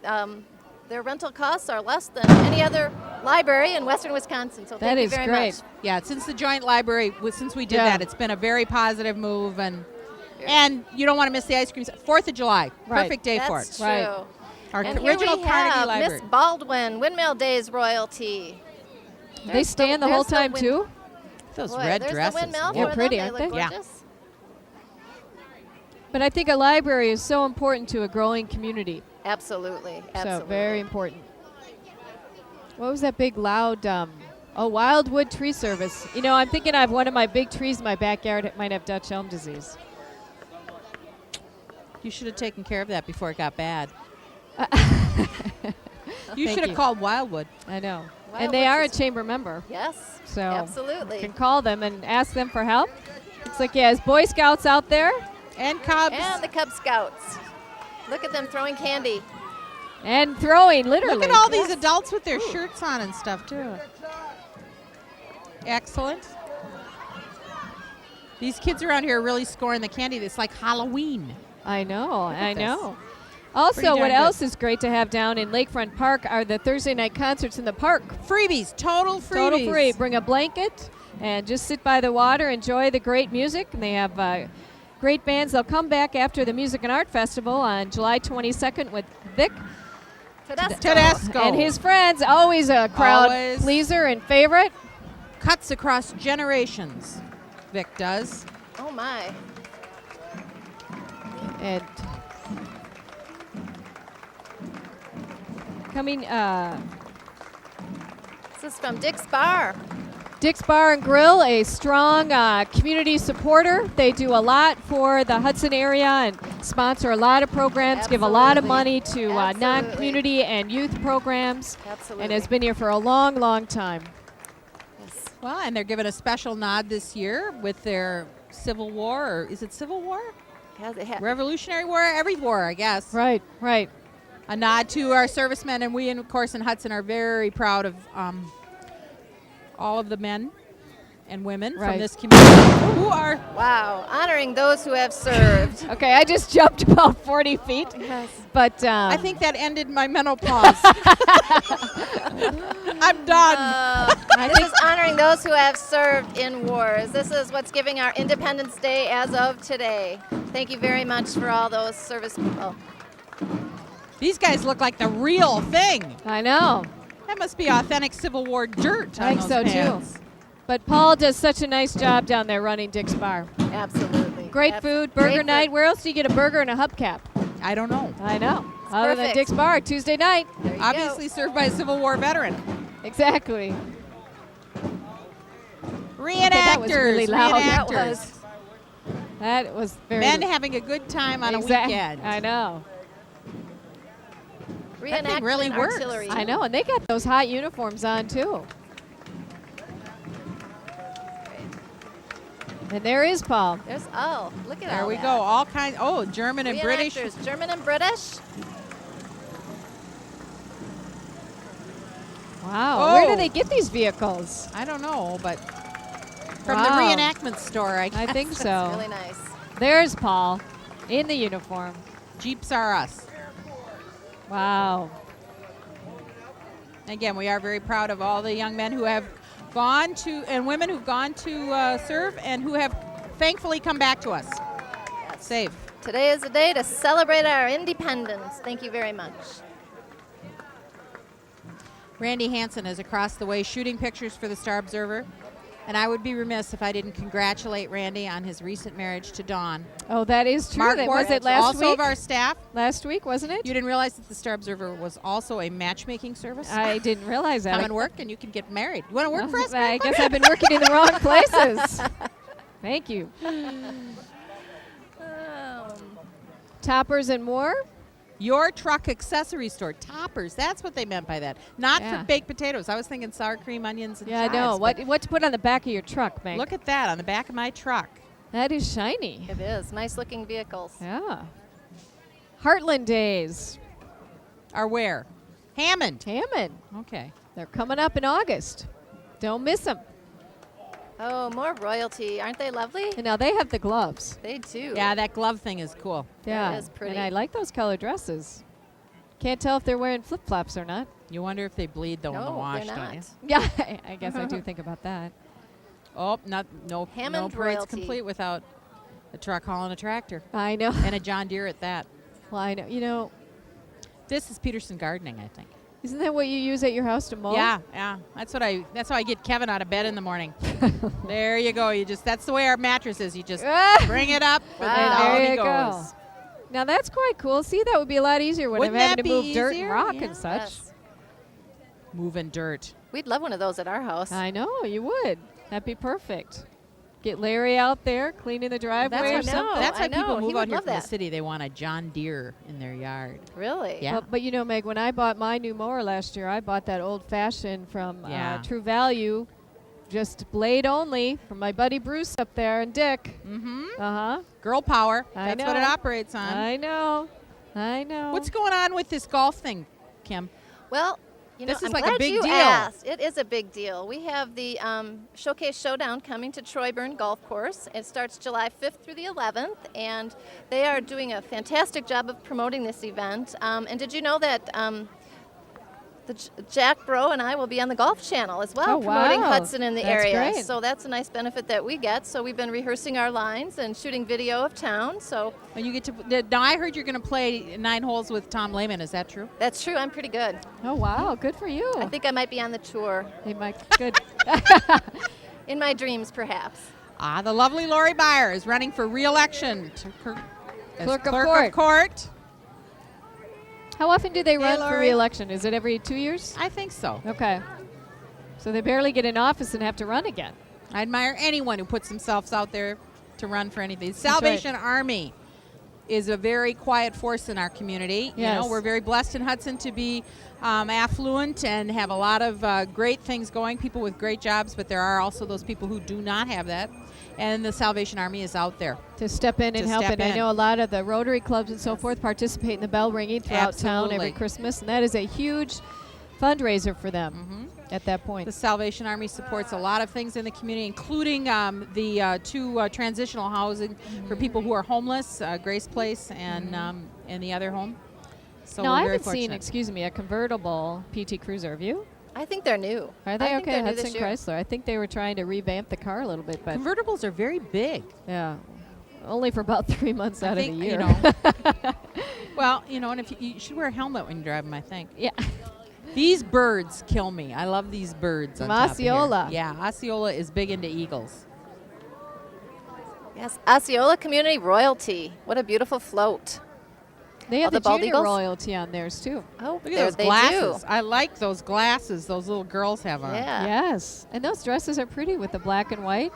their rental costs are less than any other library in western Wisconsin. So That thank is you very great. much. Yeah, since the joint library, since we did Yeah. that, it's been a very positive move, and you don't want to miss the ice cream. 4th of July, Right. perfect day for That's it. true. Right. Our And original here we Carnegie have Library. Miss Baldwin, Windmill Days royalty. They stand the whole there's the time win- too. Those Boy, red there's dresses. the windmill They're for pretty, them. aren't They look they? Yeah. gorgeous. But I think a library is so important to a growing community. Absolutely. Absolutely. So very important. What was that big loud? Wildwood Tree Service. You know, I'm thinking I have one of my big trees in my backyard. It might have Dutch elm disease. You should have taken care of that before it got bad. You Thank should have you. called Wildwood. I know. Wildwood And they are a is- chamber member. Yes. So Absolutely. you can call them and ask them for help. Looks like he has Boy Scouts out there And Cubs. And the Cub Scouts. Look at them throwing candy. and throwing, literally. Look at all these adults with their shirts on and stuff, too. Excellent. These kids around here are really scoring the candy. It's like Halloween. I know, at I this. know. Pretty Also, darn what good. else is great to have down in Lakefront Park are the Thursday night concerts in the park. Freebies, total freebies. Total free. Bring a blanket and just sit by the water, enjoy the great music. And they have great bands. They'll come back after the Music and Art Festival on July 22nd with Vic Tedesco. and his friends. Always a crowd Always. pleaser and favorite. Cuts across generations, Vic does. Oh, my. And coming, This is from Dick's Bar. Dick's Bar and Grill, a strong community supporter. They do a lot for the Hudson area and sponsor a lot of programs, give a lot of money to non-community and youth programs, and has been here for a long, long time. Yes. Well, and they're giving a special nod this year with their Civil War, or is it Civil War? Revolutionary War? Every war, I guess. Right, right. A nod to our servicemen, and we, of course, in Hudson are very proud of all of the men and women from this community who are... Wow, honoring those who have served. Okay, I just jumped about 40 feet. Yes. But I think that ended my menopause. I'm done. This is honoring those who have served in wars. This is what's giving our Independence Day as of today. Thank you very much for all those service people. These guys look like the real thing. I know. That must be authentic Civil War dirt. I think so too. But Paul does such a nice job down there running Dick's Bar. Absolutely. Great food, burger night. Where else do you get a burger and a hubcap? I don't know. I know. Other than perfect. Dick's Bar, Tuesday night. Obviously served by a Civil War veteran. Exactly. Reenactors. That was really loud. Reenactors. That was very... Men having a good time on a weekend. I know. That thing really works. Artillery. I know, and they got those hot uniforms on too. And there is Paul. Look at there all we that. go. All kinds. Oh, German and British. German and British. Wow. Oh. Where do they get these vehicles? I don't know, but from the reenactment store, I guess. I think so. That's really nice. There's Paul in the uniform. Jeeps are us. Wow. Again, we are very proud of all the young men who have gone to, and women who've gone to serve and who have thankfully come back to us. Safe. Today is a day to celebrate our independence. Thank you very much. Randy Hansen is across the way shooting pictures for the Star Observer. And I would be remiss if I didn't congratulate Randy on his recent marriage to Dawn. Oh, that is true. Mark Was it last week? Also of our staff. Last week, wasn't it? You didn't realize that the Star Observer was also a matchmaking service? I didn't realize that. Come and work and you can get married. You want to work for us? I guess I've been working in the wrong places. Thank you. Toppers and more? Your truck accessory store. Toppers. That's what they meant by that. Not Yeah. for baked potatoes. I was thinking sour cream, onions, and Yeah, I chives, know. but What to put on the back of your truck, Meg? look at that on the back of my truck. That is shiny. It is. Nice looking vehicles. Yeah. Heartland Days. Are where? Hammond. Hammond. Okay. They're coming up in August. Don't miss them. Oh, more royalty. Aren't they lovely? And now they have the gloves. They do. Yeah, that glove thing is cool. Yeah. That is pretty. And I like those color dresses. Can't tell if they're wearing flip-flops or not. You wonder if they bleed though in the No, wash, they're don't not. you? Yeah, I guess I do think about that. Oh, no Hammond parade's royalty. complete without a truck hauling a tractor. I know. And a John Deere at that. Well, I know. You know, This is Peterson Gardening, I think. isn't that what you use at your house to mow? Yeah. That's how I get Kevin out of bed in the morning. There you go. That's the way our mattress is. You just bring it up and There there you he goes. go. Now that's quite cool. See, that would be a lot easier when Wouldn't I'm having that to move be dirt easier? and rock Yeah. and such. Yes. Moving dirt. We'd love one of those at our house. I know, you would. That'd be perfect. Get Larry out there cleaning the driveway or That's something. why I know. people He move would out here love from the that. city. They want a John Deere in their yard. Really? Yeah. But you know, Meg, when I bought my new mower last year, I bought that old-fashioned from Yeah. True Value, just blade only, from my buddy Bruce up there and Dick. Mm-hmm. Uh-huh. Girl power. I That's what it know. operates on. I know. What's going on with this golf thing, Kim? Well, This is I'm like a glad big you deal. asked. It is a big deal. We have the Showcase Showdown coming to Troyburn Golf Course. It starts July 5th through the 11th, and they are doing a fantastic job of promoting this event. And did you know that Jack Bro and I will be on the Golf Channel as well, Oh, promoting wow. Hudson in the That's area. great. So that's a nice benefit that we get. So we've been rehearsing our lines and shooting video of town. So And you get to. Now I heard you're going to play 9 holes with Tom Lehman. Is that true? that's true. I'm pretty good. Oh, wow. Good for you. I think I might be on the tour. Hey, Mike. Good. In my dreams, perhaps. The lovely Lori Beyer is running for re-election as Clerk of Clerk of Court. How often do they run for Lori. re-election? Is it every 2 years? I think so. Okay. So they barely get in office and have to run again. I admire anyone who puts themselves out there to run for anything. Salvation Army is a very quiet force in our community. Yes. You know, we're very blessed in Hudson to be affluent and have a lot of great things going, people with great jobs, but there are also those people who do not have that. And the Salvation Army is out there. To step in and help. And I know a lot of the Rotary clubs and so forth participate in the bell ringing throughout town every Christmas, and that is a huge fundraiser for them at that point. The Salvation Army supports a lot of things in the community, including the two transitional housing for people who are homeless, Grace Place and the other home. So no, we're I very haven't seen, excuse me, a convertible PT Cruiser. Have you? I think they're new. Are they? Okay, Hudson Chrysler. I think they were trying to revamp the car a little bit, but convertibles are very big. Yeah, only for about 3 months out of the year. You know, well, you know, and if you should wear a helmet when you drive them, I think. Yeah. These birds kill me. I love these birds. From Osceola. Yeah, Osceola is big into eagles. Yes, Osceola Community Royalty. What a beautiful float. They have the bald junior eagles? royalty on theirs, too. Oh, look at those glasses. I like those glasses those little girls have on. Yeah. Yes. And those dresses are pretty with the black and white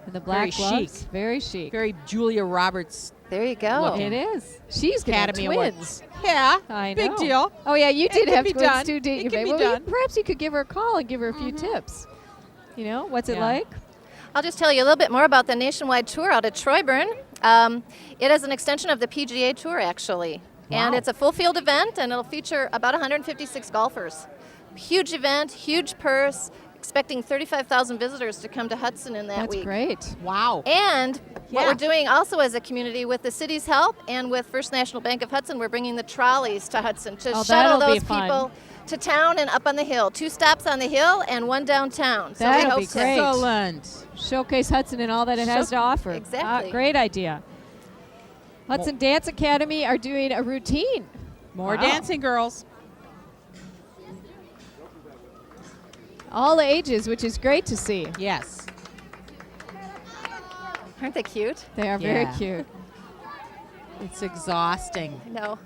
and the black gloves. Chic. Very chic. Very Julia Roberts. There you go. It is. She's going to have Academy twins. Yeah. I know. Big deal. Oh, yeah, you did It have could be twins, done. too, didn't It you, could babe? be Well, done. perhaps you could give her a call and give her a few tips. You know, what's it like? I'll just tell you a little bit more about the nationwide tour out at Troyburn. It is an extension of the PGA Tour, actually. Wow. And it's a full field event, and it'll feature about 156 golfers. Huge event, huge purse, expecting 35,000 visitors to come to Hudson in that week. That's great. Wow. And what we're doing also as a community with the city's help and with First National Bank of Hudson, we're bringing the trolleys to Hudson to shuttle those people to town and up on the hill. 2 stops on the hill and 1 downtown. So That'll we be hope great. Excellent. Showcase Hudson and all that it has to offer. Exactly. Great idea. Hudson Dance Academy are doing a routine. More dancing girls. All ages, which is great to see. Yes. Aren't they cute? They are very cute. It's exhausting. I know.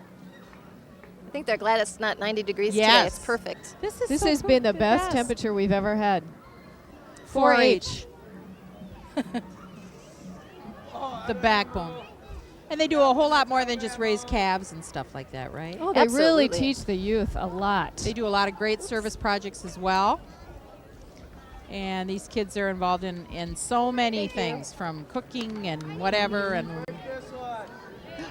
I think they're glad it's not 90 degrees today. It's perfect. This has been the best temperature we've ever had. 4-H. The backbone. And they do a whole lot more than just raise calves and stuff like that, right? Oh, they really teach the youth a lot. They do a lot of great service projects as well. And these kids are involved in so many things, from cooking and whatever. And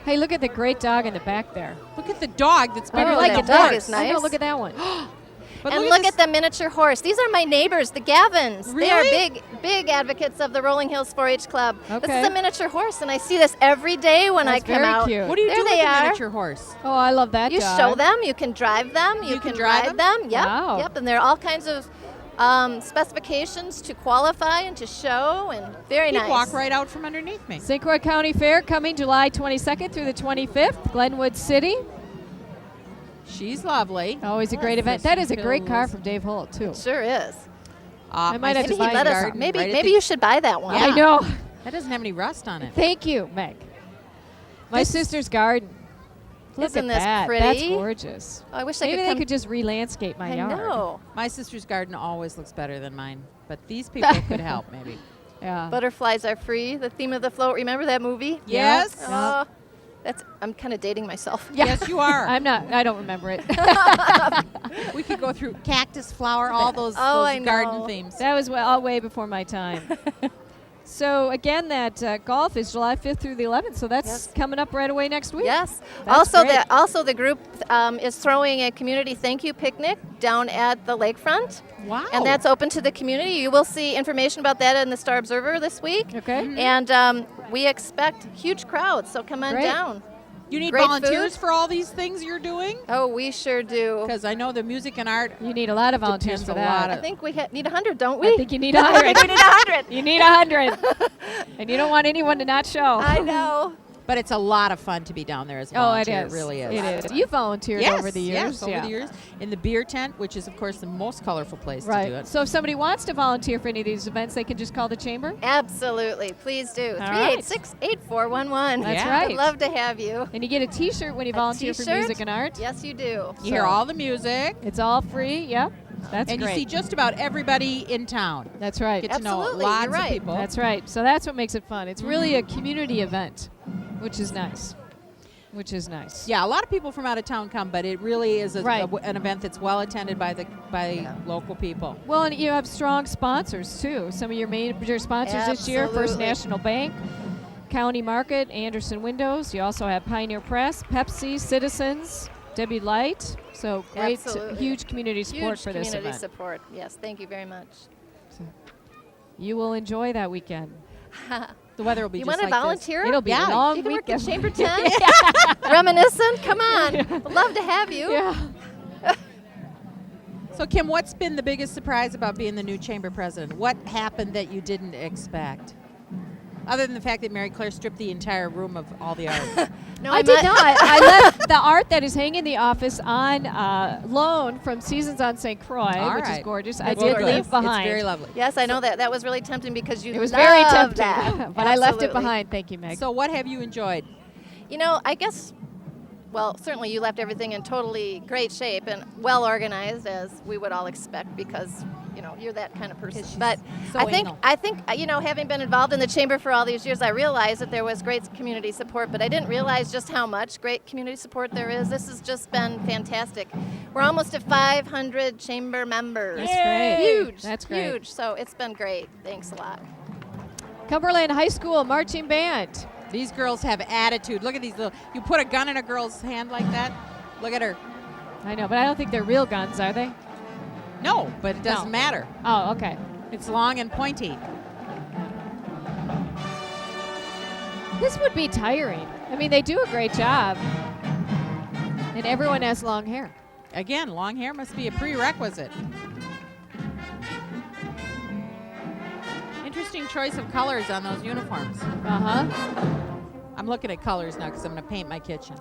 hey, look at the great dog in the back there. look at the dog that's bigger like than the a dog horse. is nice. I know, look at that one. But And look at the miniature horse. These are my neighbors, the Gavins. Really? They are big advocates of the Rolling Hills 4-H Club. This Okay. is a miniature horse, and I see this every day when That's I come very out. cute. What do you There do with they a are. miniature horse? Oh, I love that You dog. show them, you can drive them, you can can drive ride them. Yep, Wow. yep. And there are all kinds of specifications to qualify and to show, and very He'd nice. walk right out from underneath me. St. Croix County Fair coming July 22nd through the 25th, Glenwood City. She's lovely. Always a great event. That is a great car from Dave Holt, too. It sure is. I might have to Maybe buy he'd let us. garden Maybe right at maybe the- you should buy that one. Yeah. I know. That doesn't have any rust on it. Thank you, Meg. My sister's garden. Look Isn't at this that. pretty? That's gorgeous. Oh, I wish I Maybe could they come. could just re-landscape my I yard. know. My sister's garden always looks better than mine, but these people could help maybe. Yeah. Butterflies are free. The theme of the float. Remember that movie? Yes. Oh, I'm kind of dating myself. Yes, you are. I don't remember it. We could go through cactus, flower, all those, I those garden know. themes. That was all way before my time. So again, that golf is July 5th through the 11th. So that's coming up right away next week. Yes. That's great. Also the group is throwing a community thank you picnic down at the lakefront. Wow. And that's open to the community. You will see information about that in the Star Observer this week. Okay. And we expect huge crowds, so come on Great. down. You need Great volunteers food. for all these things you're doing? Oh, we sure do. Because I know the music and art. You need a lot of volunteers Depends for a lot that. I think we need 100, don't we? I think you need 100. we need 100. You need 100. And you don't want anyone to not show. I know. But it's a lot of fun to be down there as a Oh, it volunteer. is. It really is. It is. You volunteered Yes, over the years. yes, over the years. In the beer tent, which is, of course, the most colorful place to do Right. it. So if somebody wants to volunteer for any of these events, they can just call the chamber? Absolutely. Please do. All right. 386-8411. That's Yeah. right. I'd love to have you. And you get a T-shirt when you volunteer for T-shirt? music and art. Yes, you do. You hear all the music. It's all free, yep. That's and great. you see just about everybody in town. That's right. Get to know Absolutely, lots you're right. of people. That's right. So that's what makes it fun. It's really a community event, which is nice. Yeah, a lot of people from out of town come, but it really is Right. an event that's well attended by local people. Well, and you have strong sponsors too. Some of your major sponsors this year: First Absolutely. National Bank, County Market, Anderson Windows. You also have Pioneer Press, Pepsi, Citizens, Debbie Light. So great, Absolutely. huge community support Huge for this community event. support. Yes, thank you very much. You will enjoy that weekend. The weather will be You just want to like volunteer? It'll be a Yeah. long You can work weekend. at Chamber 10. Reminiscent? Come on. We'd love to have you. Yeah. this. So, Kim, what's been the biggest surprise about being the new chamber president? What happened that you didn't expect? Other than the fact that Mary Claire stripped the entire room of all the art. No, I did not. I left the art that is hanging in the office on loan from Seasons on St. Croix, All which is right. gorgeous. That's I did gorgeous. leave behind. It's very lovely. Yes, I know that. That was really tempting because you It was love very tempting, that. but I left it Absolutely. behind. Thank you, Meg. So, what have you enjoyed? You know, I guess, well, certainly you left everything in totally great shape and well organized, as we would all expect, because you know you're that kind of person. she's But so I anal. think you know, having been involved in the chamber for all these years, I realized that there was great community support, but I didn't realize just how much great community support there is. This has just been fantastic. We're almost at 500 chamber members. That's great. Huge. That's great. Huge. So it's been great. Thanks a lot. Cumberland High School Marching Band. These girls have attitude. Look at these little. You put a gun in a girl's hand like that. Look at her. I know, but I don't think they're real guns, are they? No, but it doesn't No. matter. Oh, okay. It's long and pointy. This would be tiring. I mean, they do a great job. And everyone has long hair. Again, long hair must be a prerequisite. Interesting choice of colors on those uniforms. Uh-huh. I'm looking at colors now because I'm going to paint my kitchen.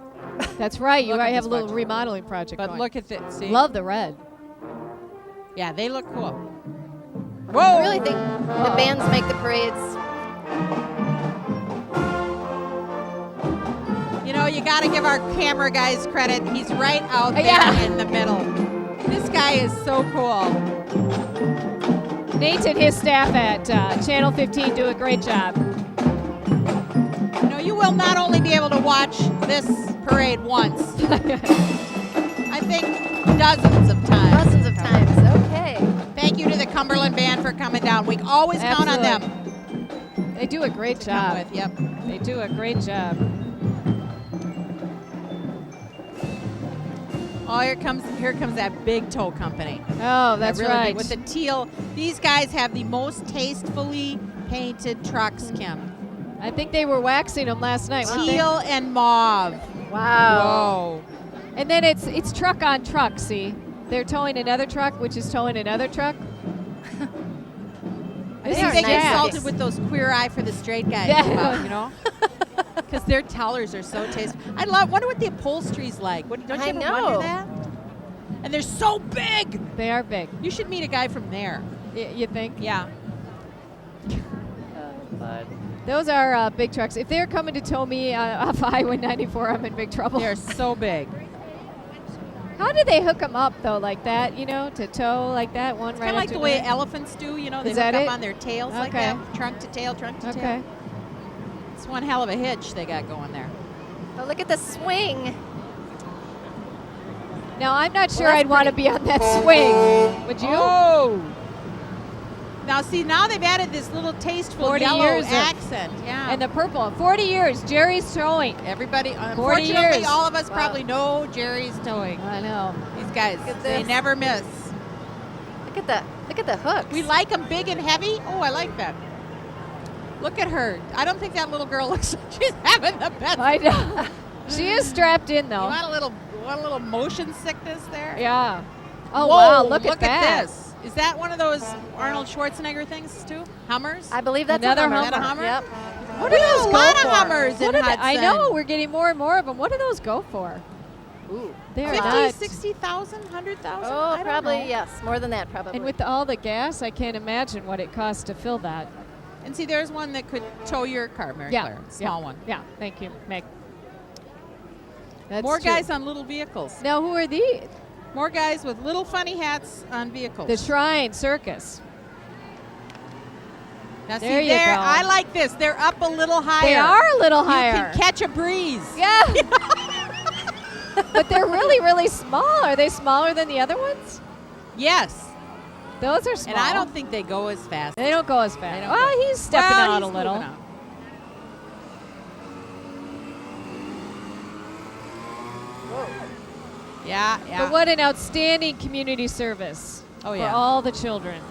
That's right. You Look at already have a this little bunch. remodeling project But going. look at this. See? Love the red. Yeah, they look cool. I Whoa! really think the bands make the parades. You know, you got to give our camera guys credit. He's right out there Yeah. in the middle. This guy is so cool. Nate and his staff at Channel 15 do a great job. You know, you will not only be able to watch this parade once, I think dozens of times. Dozens of times. Okay. Thank you to the Cumberland Band for coming down. We always count on them. They do a great to come job. with. Yep. They do a great job. Oh, here comes that big toe company. Oh, that's That really right. big, with the teal. These guys have the most tastefully painted trucks, Kim. I think they were waxing them last night. weren't they? Teal and mauve. Wow. Whoa. And then it's truck on truck, see? They're towing another truck, which is towing another truck. I They think are they nice. consulted with those queer eye for the straight guys, Yeah. about, you know? Because their tellers are so tasteful. Wonder what the upholstery's like. Don't you I ever know. wonder that? And they're so big. They are big. You should meet a guy from there. You think? Yeah. Those are big trucks. If they're coming to tow me off Highway 94, I'm in big trouble. They're so big. How do they hook them up, though, like that, you know, to tow like that? One right Kind of like after the way another? elephants do, you know, they Is hook that up it? on their tails like Okay. that. Trunk to tail, trunk to Okay. tail. It's one hell of a hitch they got going there. Oh, look at the swing. Now, I'm not sure that's I'd want to pretty. be on that swing. Would you? Oh! Now, see, now they've added this little tasteful 40 yellow years of- accent. Yeah. And the purple. 40 years. Jerry's towing. Everybody, 40 unfortunately, years. all of us Wow. probably know Jerry's towing. I know. These guys, Look at they this. never miss. Look at the hooks. We like them big and heavy. Oh, I like that. Look at her. I don't think that little girl looks like she's having the best. I know. She is strapped in, You though. want a little motion sickness there? Yeah. Oh, Whoa, wow. Look at that. this. Is that one of those Arnold Schwarzenegger things too? Hummers? I believe that's Another a Hummer. Is that a Hummer? Yep. What We do have those a go lot of for? Hummers in What do they- I know. Hudson. We're getting more and more of them. What do those go for? Ooh. They are 50, not. 60,000, 100,000? Oh, I don't probably know. yes, more than that probably. And with all the gas, I can't imagine what it costs to fill that. And see, there's one that could tow your car, Mary Claire. Small one. Yeah. Thank you, Meg. That's More true. guys on little vehicles. Now, who are these? More guys with little funny hats on vehicles. The Shrine Circus. Now There see you there, go. I like this. They're up a little higher. They are a little You higher. can catch a breeze. Yeah. But they're really, really small. Are they smaller than the other ones? Yes. Those are small. And I don't think they go as fast. They don't go as They fast. don't Well, go- he's stepping Well, out he's a little. moving out. Yeah, yeah. But what an outstanding community service Oh, yeah. for all the children.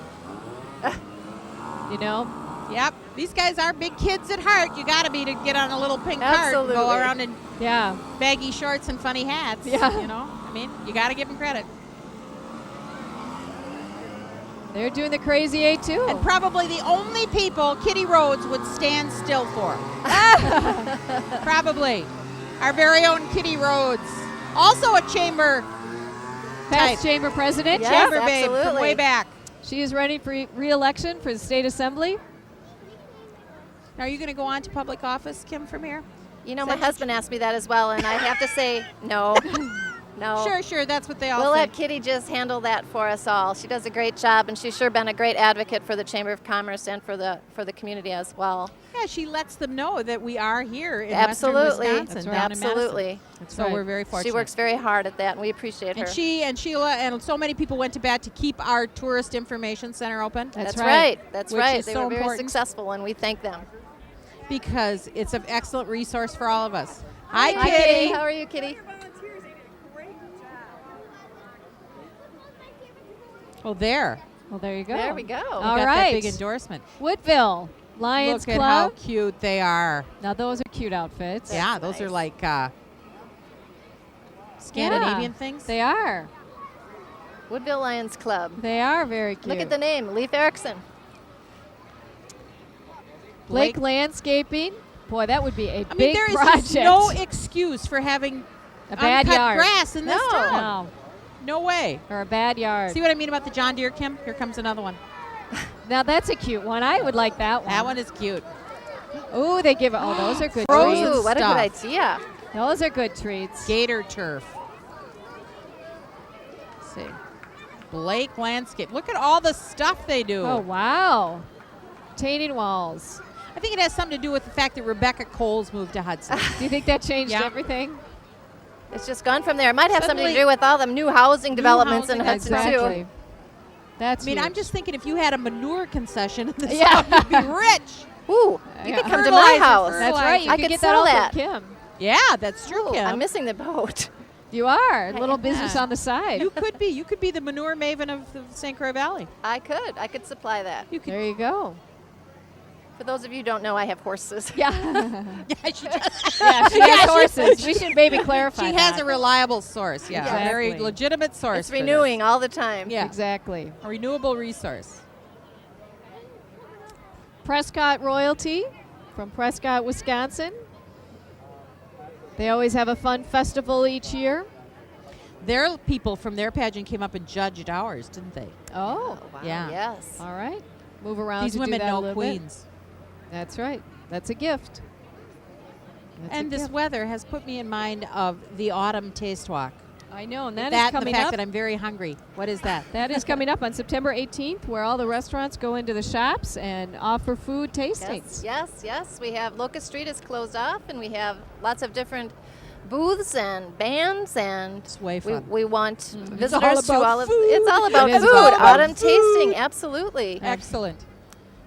You know? Yep. These guys are big kids at heart. You got to be to get on a little pink cart and Absolutely. go around in Yeah. baggy shorts and funny hats. Yeah. You know? I mean, you got to give them credit. They're doing the crazy 8 too. And probably the only people Kitty Rhodes would stand still for. Probably. Our very own Kitty Rhodes. Also a chamber Past type. chamber president. Yes, chamber babe from absolutely. way back. She is running for re-election for the state assembly. Now, are you going to go on to public office, Kim, from here? You know, Is my that what husband asked me that as well, and I have to say no. No. Sure. That's what they all We'll say. let Kitty just handle that for us all. She does a great job, and she's sure been a great advocate for the Chamber of Commerce and for the community as well. Yeah, she lets them know that we are here in Absolutely. western Wisconsin, That's down right. in Madison. Absolutely. That's So right. we're very fortunate. She works very hard at that, and we appreciate her. And she and Sheila and so many people went to bat to keep our tourist information center open. That's That's right. right. That's Which right. is They so were very important. successful, and we thank them. Because it's an excellent resource for all of us. Hi, Hi, Kitty. How are you, Kitty? Oh, there. Well, there you go. There we go. We All got that right. big endorsement. Woodville Lions Look at how Club. cute they are. Now those are cute outfits. Yeah, those are nice. like Scandinavian things. They are. Woodville Lions Club. They are very cute. Look at the name, Leif Erikson. Blake Landscaping. Boy, that would be a I mean, big there is project. just no excuse for having a bad uncut yard. grass in this No. town. No, No way. or a bad yard. See what I mean about the John Deere, Kim? Here comes another one. Now that's a cute one. I would like that one. That one is cute. Ooh, they give it. Oh, those are good Frozen treats. Ooh, what a stuff. good idea. Those are good treats. Gator turf. Let's see. Blake Landscape. Look at all the stuff they do. Oh, wow. Retaining walls. I think it has something to do with the fact that Rebecca Coles moved to Hudson. Do you think that changed Yeah. everything? It's just gone from there. It might have something Suddenly- to do with all the new housing developments in housing, Hudson, Exactly. too. That's I mean, huge. I'm just thinking if you had a manure concession in this Yeah. town, you'd be rich. Ooh, you Yeah. could come to Fertilizer, my house. That's right. You I could could get that sell all that. from Kim. Yeah, that's true, Ooh, Kim. I'm missing the boat. You are. A little Yeah. business on the side. You could be. You could be the manure maven of the St. Croix Valley. I could supply that. You could. There you go. For those of you who don't know, I have horses. Yeah. Yeah, she does. Yeah, she has horses. We should maybe clarify She that. has a reliable source. Yeah, a very Exactly. legitimate source. It's for this. renewing all the time. Yeah. Exactly. A renewable resource. Prescott Royalty from Prescott, Wisconsin. They always have a fun festival each year. Their people from their pageant came up and judged ours, didn't they? Oh, Wow, Yeah. Yes. all right. Move around These to women do that a know little bit. queens. That's right. That's a gift. That's And a this gift. weather has put me in mind of the autumn taste walk. I know, and that is and the coming fact up. that I'm very hungry. What is that? That is coming up on September 18th, where all the restaurants go into the shops and offer food tastings. Yes. We have Locust Street is closed off, and we have lots of different booths and bands, and It's way fun. we want It's all visitors to about all of. food. It's all about It is food. all about Autumn tasting, absolutely. Excellent.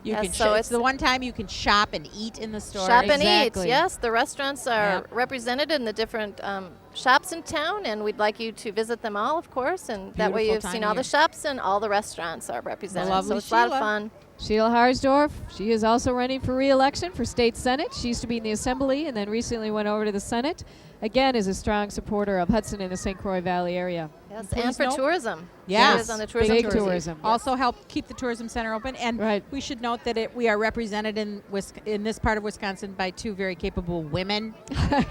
You Yes, can so it's it's the one time you can shop and eat in the store. Shop and Exactly. eat. Yes, the restaurants are Yep. represented in the different shops in town, and we'd like you to visit them all, of course. And that way Beautiful you've time seen of all the year. shops and all the restaurants are represented. lovely So it's a lot of Sheila. fun. Sheila Harsdorf, she is also running for re-election for state senate. She used to be in the assembly and then recently went over to the senate. Again, is a strong supporter of Hudson and the St. Croix Valley area. Yes, Please and for note- tourism. Yes. She is on the tourism. Big committee. tourism. Also help keep the tourism center open. And Right. we should note that we are represented in this part of Wisconsin by two very capable women.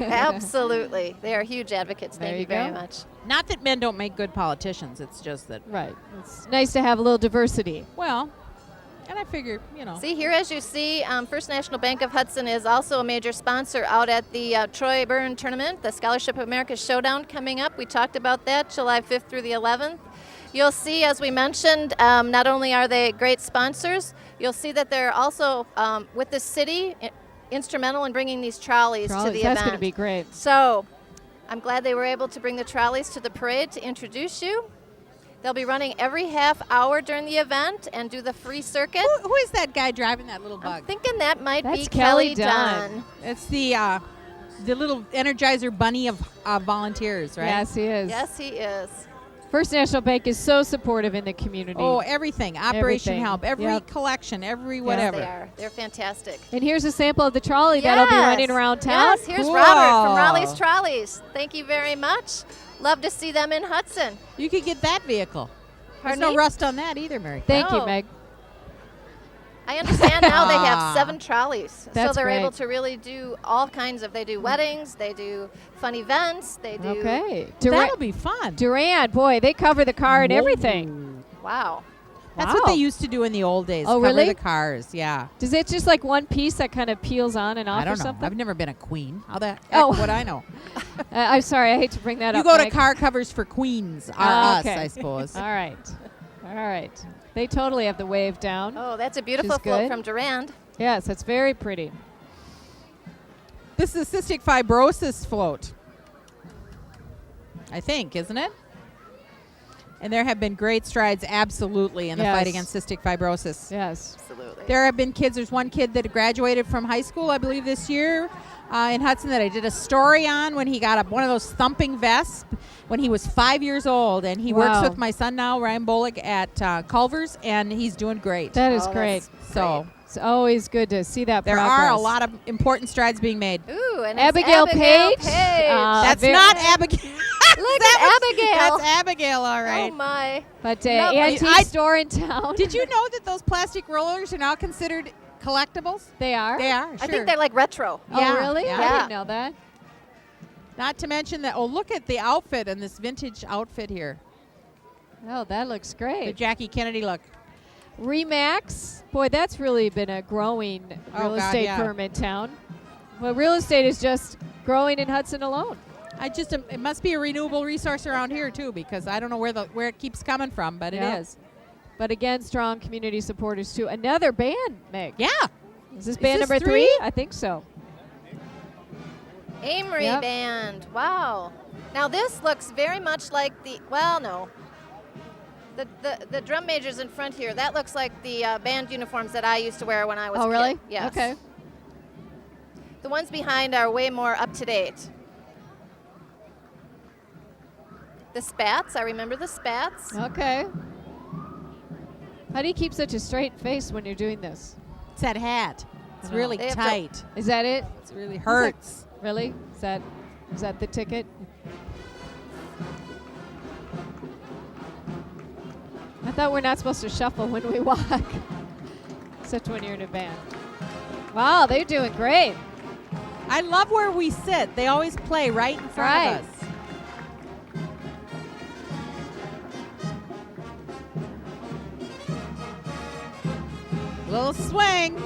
Absolutely. They are huge advocates. There Thank you you very go. much. Not that men don't make good politicians. It's just that, Right. It's nice to have a little diversity. well, And I figure, See, here as you see, First National Bank of Hudson is also a major sponsor out at the Troy Burn Tournament, the Scholarship of America Showdown coming up. We talked about that July 5th through the 11th. You'll see, as we mentioned, not only are they great sponsors, you'll see that they're also, with the city, instrumental in bringing these trolleys to the event. That's going to be great. So I'm glad they were able to bring the trolleys to the parade to introduce you. They'll be running every half hour during the event and do the free circuit. Who is that guy driving that little bug? I'm thinking that might That's be Kelly Dunn. It's the little Energizer bunny of volunteers, right? Yes, he is. Yes, he is. First National Bank is so supportive in the community. Oh, everything. Operation Everything. Help, every Yep. collection, every whatever. Yes, they are. They're fantastic. And here's a sample of the trolley that'll be running around town. Yes, here's Cool. Robert from Raleigh's Trolleys. Thank you very much. Love to see them in Hudson. You could get that vehicle. Pardon There's me? no rust on that either, Mary. Thank you, No. Meg. I understand now they have 7 trolleys. So That's they're able great. to really do all kinds of, they do weddings, they do fun events, they do, Okay. That'll be fun. Durand, boy, they cover the car and everything. wow. That's Wow. what they used to do in the old days. Oh, cover really? the cars, yeah. Does it just like one piece that kind of peels on and off I don't or know. something? I've never been a queen. How the heck Oh. would I know? I'm sorry, I hate to bring that You up. go to Meg. car covers for queens, are us, Okay. I suppose. All right. All right. They totally have the wave down. Oh, that's a beautiful Which is float good. from Durand. Yes, it's very pretty. This is a cystic fibrosis float, I think, isn't it? And there have been great strides, absolutely, in the Yes. fight against cystic fibrosis. Yes. Absolutely. There have been kids. There's one kid that graduated from high school, I believe, this year in Hudson that I did a story on when he got one of those thumping vests when he was 5 years old. And he works Wow. with my son now, Ryan Bolick, at Culver's, and he's doing great. That is Oh, great. that's So It's always good to see that there progress. are a lot of important strides being made. Ooh, and Abigail it's Page. That's very- not Abigail. Look at Abigail. That's Abigail, all right. Oh, my. But Lovely. antique store in town. Did you know that those plastic rollers are now considered collectibles? They are? They are, I sure. think they're like retro. Oh, Yeah, really? yeah. I didn't know that. Not to mention that, look at the outfit and this vintage outfit here. Oh, that looks The great. Jackie Kennedy look. Remax. Boy, that's really been a growing real God, estate yeah. firm in town. Well, real estate is just growing in Hudson alone. It must be a renewable resource around here too, because I don't know where it keeps coming from, but Yeah. it is. But again, strong community supporters too. Another band, Meg. Yeah. Is this band this number 3? I think so. Amory Yep. Band. Wow. Now this looks very much like no. The drum majors in front here, that looks like the band uniforms that I used to wear when I was a Oh, really? kid. Yes. Okay. The ones behind are way more up to date. The spats, I remember the spats. Okay. How do you keep such a straight face when you're doing this? It's that hat. It's I know. really They have to- tight. Is that it? It really hurts. Really? Is that the ticket? I thought we're not supposed to shuffle when we walk. Except when you're in a band. Wow, they're doing great. I love where we sit. They always play right in front Right. of us. Little swing.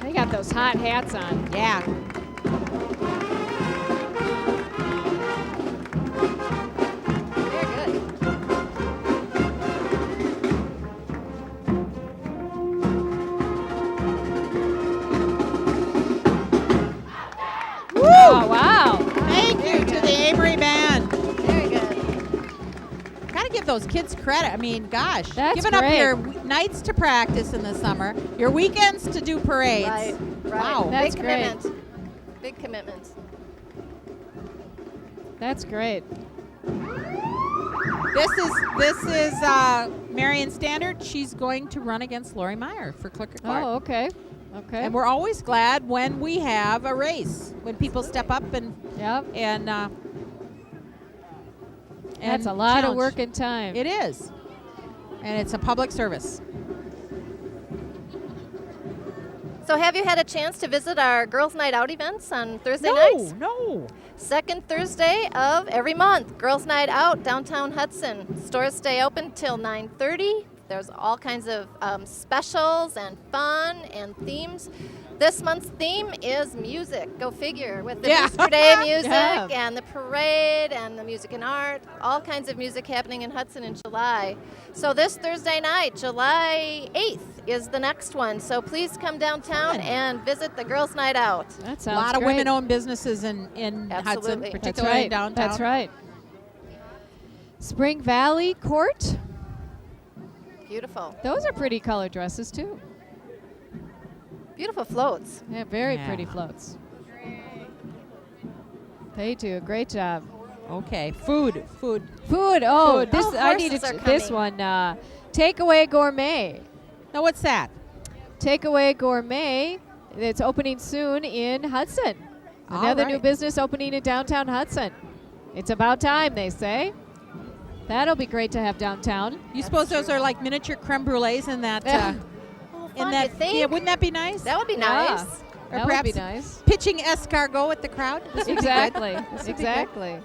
They got those hot hats on. Yeah. Very good. Oh, wow. Thank you to the Amory Band. Very good. Gotta give those kids credit. I mean, gosh, That's giving great. up your nights to practice in the summer, your weekends to do parades. Right. Wow. That's Big great. commitment. Big commitment. That's great. This is Marion Standard. She's going to run against Lori Meyer for Clicker Clark. Oh, okay. Okay. And we're always glad when we have a race, when people step up and Yep. That's a lot of work and time. It is. And it's a public service. So have you had a chance to visit our Girls' Night Out events on Thursday nights? No. Second Thursday of every month, Girls' Night Out, downtown Hudson. Stores stay open till 9:30. There's all kinds of specials and fun and themes. This month's theme is music. Go figure. With the Booster Day music and the parade and the music and art. All kinds of music happening in Hudson in July. So this Thursday night, July 8th, is the next one. So please come downtown and visit the Girls' Night Out. That sounds a lot of great. women-owned businesses in Hudson, particularly in downtown. That's right. Spring Valley Court. Beautiful. Those are pretty colored dresses, too. Beautiful floats. Yeah, very pretty floats. They do a great job. Okay, food. Oh, this I needed this coming. one. Takeaway Gourmet. Now, what's that? Takeaway Gourmet. It's opening soon in Hudson. Another new business opening in downtown Hudson. It's about time, they say. That'll be great to have downtown. You suppose those are like miniature creme brulees in that? Fun, you think? Yeah, wouldn't that be nice? That would be nice. Or That perhaps would be nice. pitching escargot at the crowd. This would be Exactly. good. This would be Exactly.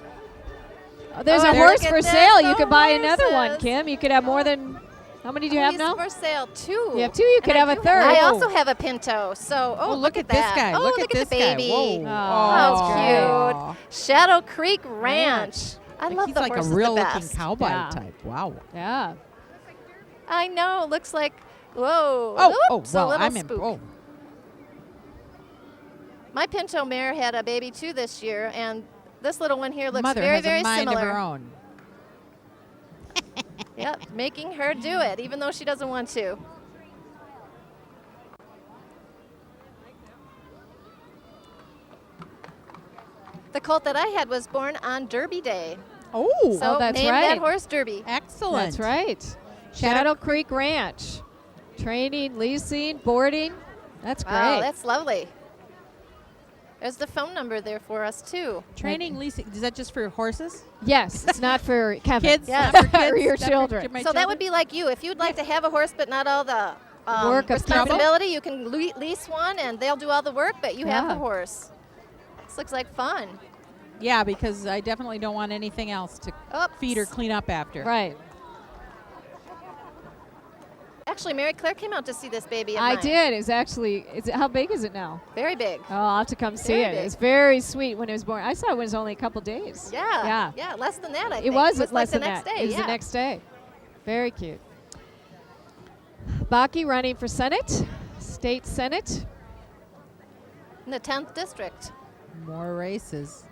Oh, there's a look horse at for this. sale. You Oh, could buy another one, horses. Kim. You could have more than. How many do you have He's now? for sale, 2. You have 2. You could have a third. I also have a Pinto. So, look at that. this guy. Oh, look at this the baby. guy. Whoa. How cute. Shadow Creek Ranch. I love He's the like horses a real the looking best. cowboy Yeah. type. Wow. Yeah. I know. Looks like, whoa. Oh, Oops, a well, little I'm in. spook. Oh. My Pinto mare had a baby too this year, and this little one here looks Mother very, has very a mind similar. of her own. Yep, making her do it, even though she doesn't want to. The colt that I had was born on Derby Day. Oh, So that's named right. that horse Derby. excellent. That's right. Shadow Creek Ranch. Training, leasing, boarding. That's great. Wow, that's lovely. There's the phone number there for us too. Training, leasing. Is that just for horses? Yes, it's not for Kevin. Kids? Yes. Not for kids? Or your Not for children. my So that would children? be like you. If you'd like to have a horse but not all the Work of responsibility, you can lease one and they'll do all the work, but you have Yeah. the horse. This looks like fun. Yeah, because I definitely don't want anything else to Oops. feed or clean up after. Right. Actually, Mary Claire came out to see this baby of I mine. did. It's actually, how big is it now? Very big. Oh, I'll have to come see Very it. big. It's very sweet when it was born. I saw it when it was only a couple days. Yeah. Yeah. Less than that, I think. It was like less the than next that. day. It was yeah. the next day. Very cute. Baki running for Senate, State Senate. In the 10th district. More races.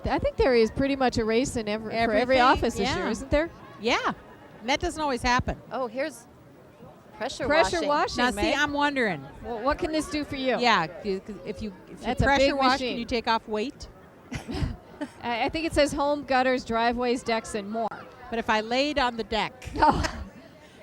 I think there is pretty much a race in for every Everything, office this yeah. year, isn't there? Yeah. And that doesn't always happen. Oh, here's pressure Pressure washing, Now, see, May. I'm wondering. Well, what can this do for you? Yeah, if you That's a pressure big wash, machine. can you take off weight? I think it says home, gutters, driveways, decks, and more. But if I laid on the deck, Oh.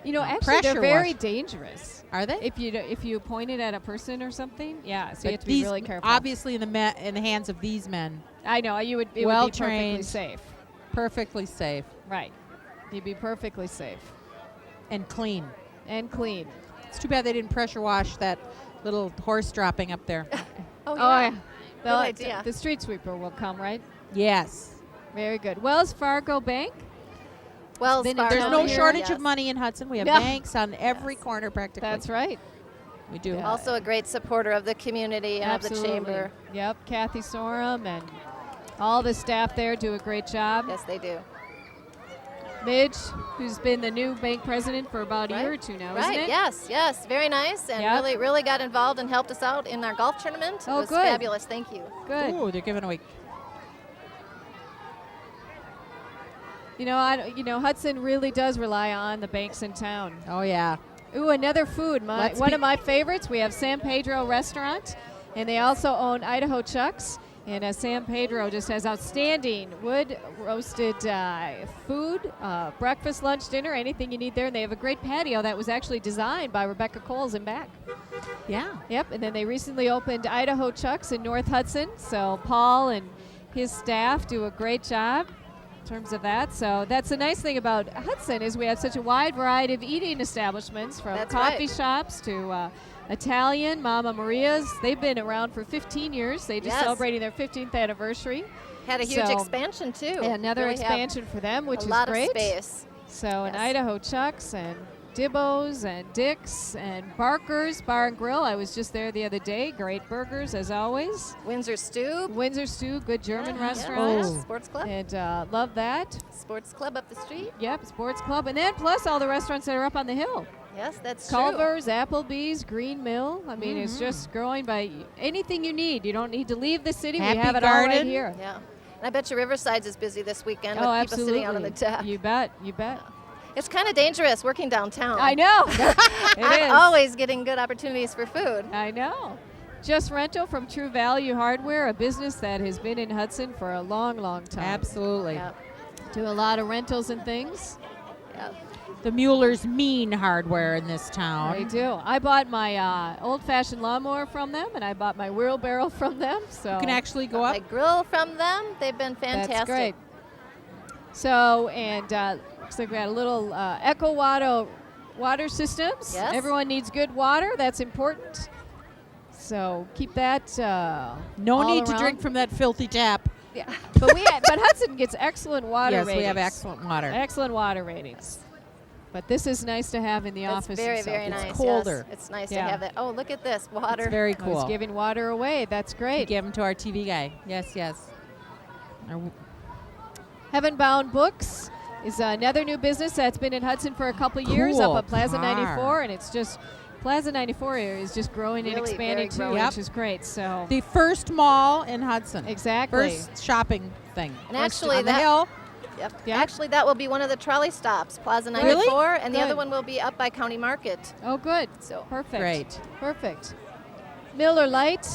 You know, actually, they're Pressure very wash. dangerous. are they? If you point it at a person or something, yeah. So you But have to be these- really careful. Obviously, in the hands of these men, I know you would. It well would be perfectly trained. safe. perfectly safe Right. You'd be perfectly safe and clean. and clean. It's too bad they didn't pressure wash that little horse dropping up there. Oh, Oh, yeah. yeah. They'll- idea. The street sweeper will come, right? Yes. Very good. Wells Fargo Bank. Wells Then Fargo There's no here, shortage yes. of money in Hudson. We have Yeah. banks on every corner practically. That's right. We do. Yeah. Also a great supporter of the community and of the Absolutely. chamber. Yep. Kathy Sorum and all the staff there do a great job. Yes, they do. Midge, who's been the new bank president for about a year or Right. two now, Right, isn't it? yes. Very nice and Yep. really got involved and helped us out in our golf tournament. Oh, it was good. fabulous. Thank you. Good. Ooh, they're giving away. You know, Hudson really does rely on the banks in town. Oh, yeah. Ooh, another food. Let's One be- of my favorites. We have San Pedro Restaurant, and they also own Idaho Chuck's. And San Pedro just has outstanding wood roasted food, breakfast, lunch, dinner, anything you need there. And they have a great patio that was actually designed by Rebecca Coles in back. Yeah. Yep. And then they recently opened Idaho Chuck's in North Hudson. So Paul and his staff do a great job. in terms of that. So that's the nice thing about Hudson is we have such a wide variety of eating establishments, from coffee shops to Italian, Mama Maria's. They've been around for 15 years. They just celebrating their 15th anniversary. Had a huge expansion too. Yeah, another expansion for them, which is great. A lot of space. So in Idaho Chuck's and Dubose and Dick's and Barker's Bar and Grill. I was just there the other day. Great burgers as always. Windsor Stew, good German restaurant. Sports Club. And love that. Sports Club up the street. Yep, Sports Club. And then plus all the restaurants that are up on the hill. Yes, that's Culver's, Applebee's, Green Mill. I mean, it's just growing by anything you need. You don't need to leave the city. Happy we have it Garden. all right here. Yeah. And I bet you Riverside's is busy this weekend with absolutely. people sitting out on the deck. You bet. It's kind of dangerous working downtown. I know. It I'm is. always getting good opportunities for food. I know. Just Rental from True Value Hardware, a business that has been in Hudson for a long, long time. Absolutely. Yep. Do a lot of rentals and things. Yep. The Mueller's mean hardware in this town. They do. I bought my old-fashioned lawnmower from them, and I bought my wheelbarrow from them. So You can actually go up. My grill from them. They've been fantastic. That's great. So, and looks like we got a little Echo water systems. Yes. Everyone needs good water. That's important. So keep that. No all need to around. drink from that filthy tap. Yeah, but but Hudson gets excellent water Yes, ratings. we have excellent water. Excellent water ratings. But this is nice to have in the It's office. very, and so very forth. nice. It's colder. Yes. It's nice Yeah. to have that. Oh, look at this water. It's very I was cool. giving water away. That's We great. give them to our TV guy. Yes. Heaven Bound Books is another new business that's been in Hudson for a couple years up Cool at Plaza car. 94, and it's just Plaza 94 area is just growing and Really expanding very too, growing. Yep. which is great. So The first mall in Hudson. exactly. First shopping thing. And First actually on the that- hill. Yep. Yeah. Actually, that will be one of the trolley stops, Plaza Really? 94, and the Good. other one will be up by County Market. Oh, good. So Perfect. Great. Perfect. Miller Lite,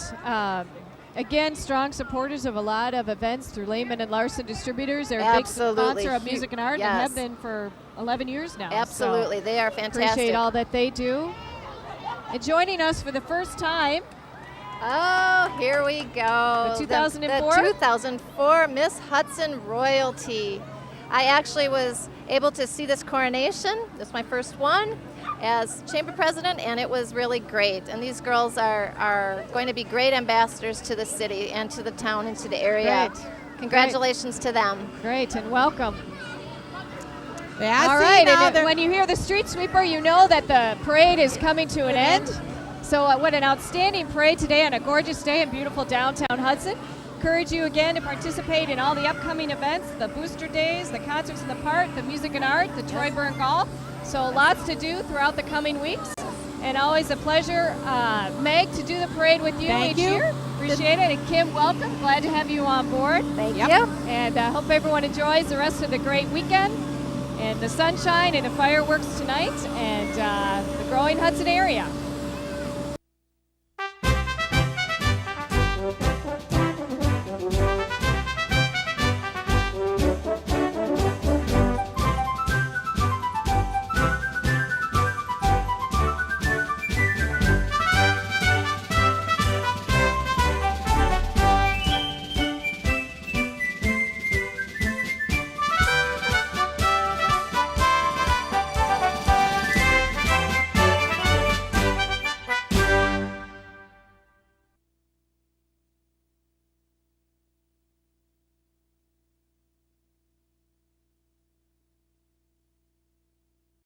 again, strong supporters of a lot of events through Lehman and Larson Distributors. They're a big Absolutely. sponsor of music and art and Yes. have been for 11 years now. absolutely, they are So fantastic. appreciate all that they do. And joining us for the first time, Oh, here we go. The 2004? The 2004 Miss Hudson Royalty. I actually was able to see this coronation. This is my first one as chamber president, and it was really great. And these girls are going to be great ambassadors to the city and to the town and to the area. Great. Congratulations to them. great and welcome. Yeah, All see, right, now and they're- when you hear the street sweeper, you know that the parade is coming to an end. So what an outstanding parade today on a gorgeous day in beautiful downtown Hudson. Encourage you again to participate in all the upcoming events, the booster days, the concerts in the park, the music and art, the Troy Burn Golf. So lots to do throughout the coming weeks. And always a pleasure, Meg, to do the parade with you Thank each you. year. Appreciate it. And Kim, welcome. Glad to have you on board. Thank Yep. you. And I hope everyone enjoys the rest of the great weekend and the sunshine and the fireworks tonight and the growing Hudson area.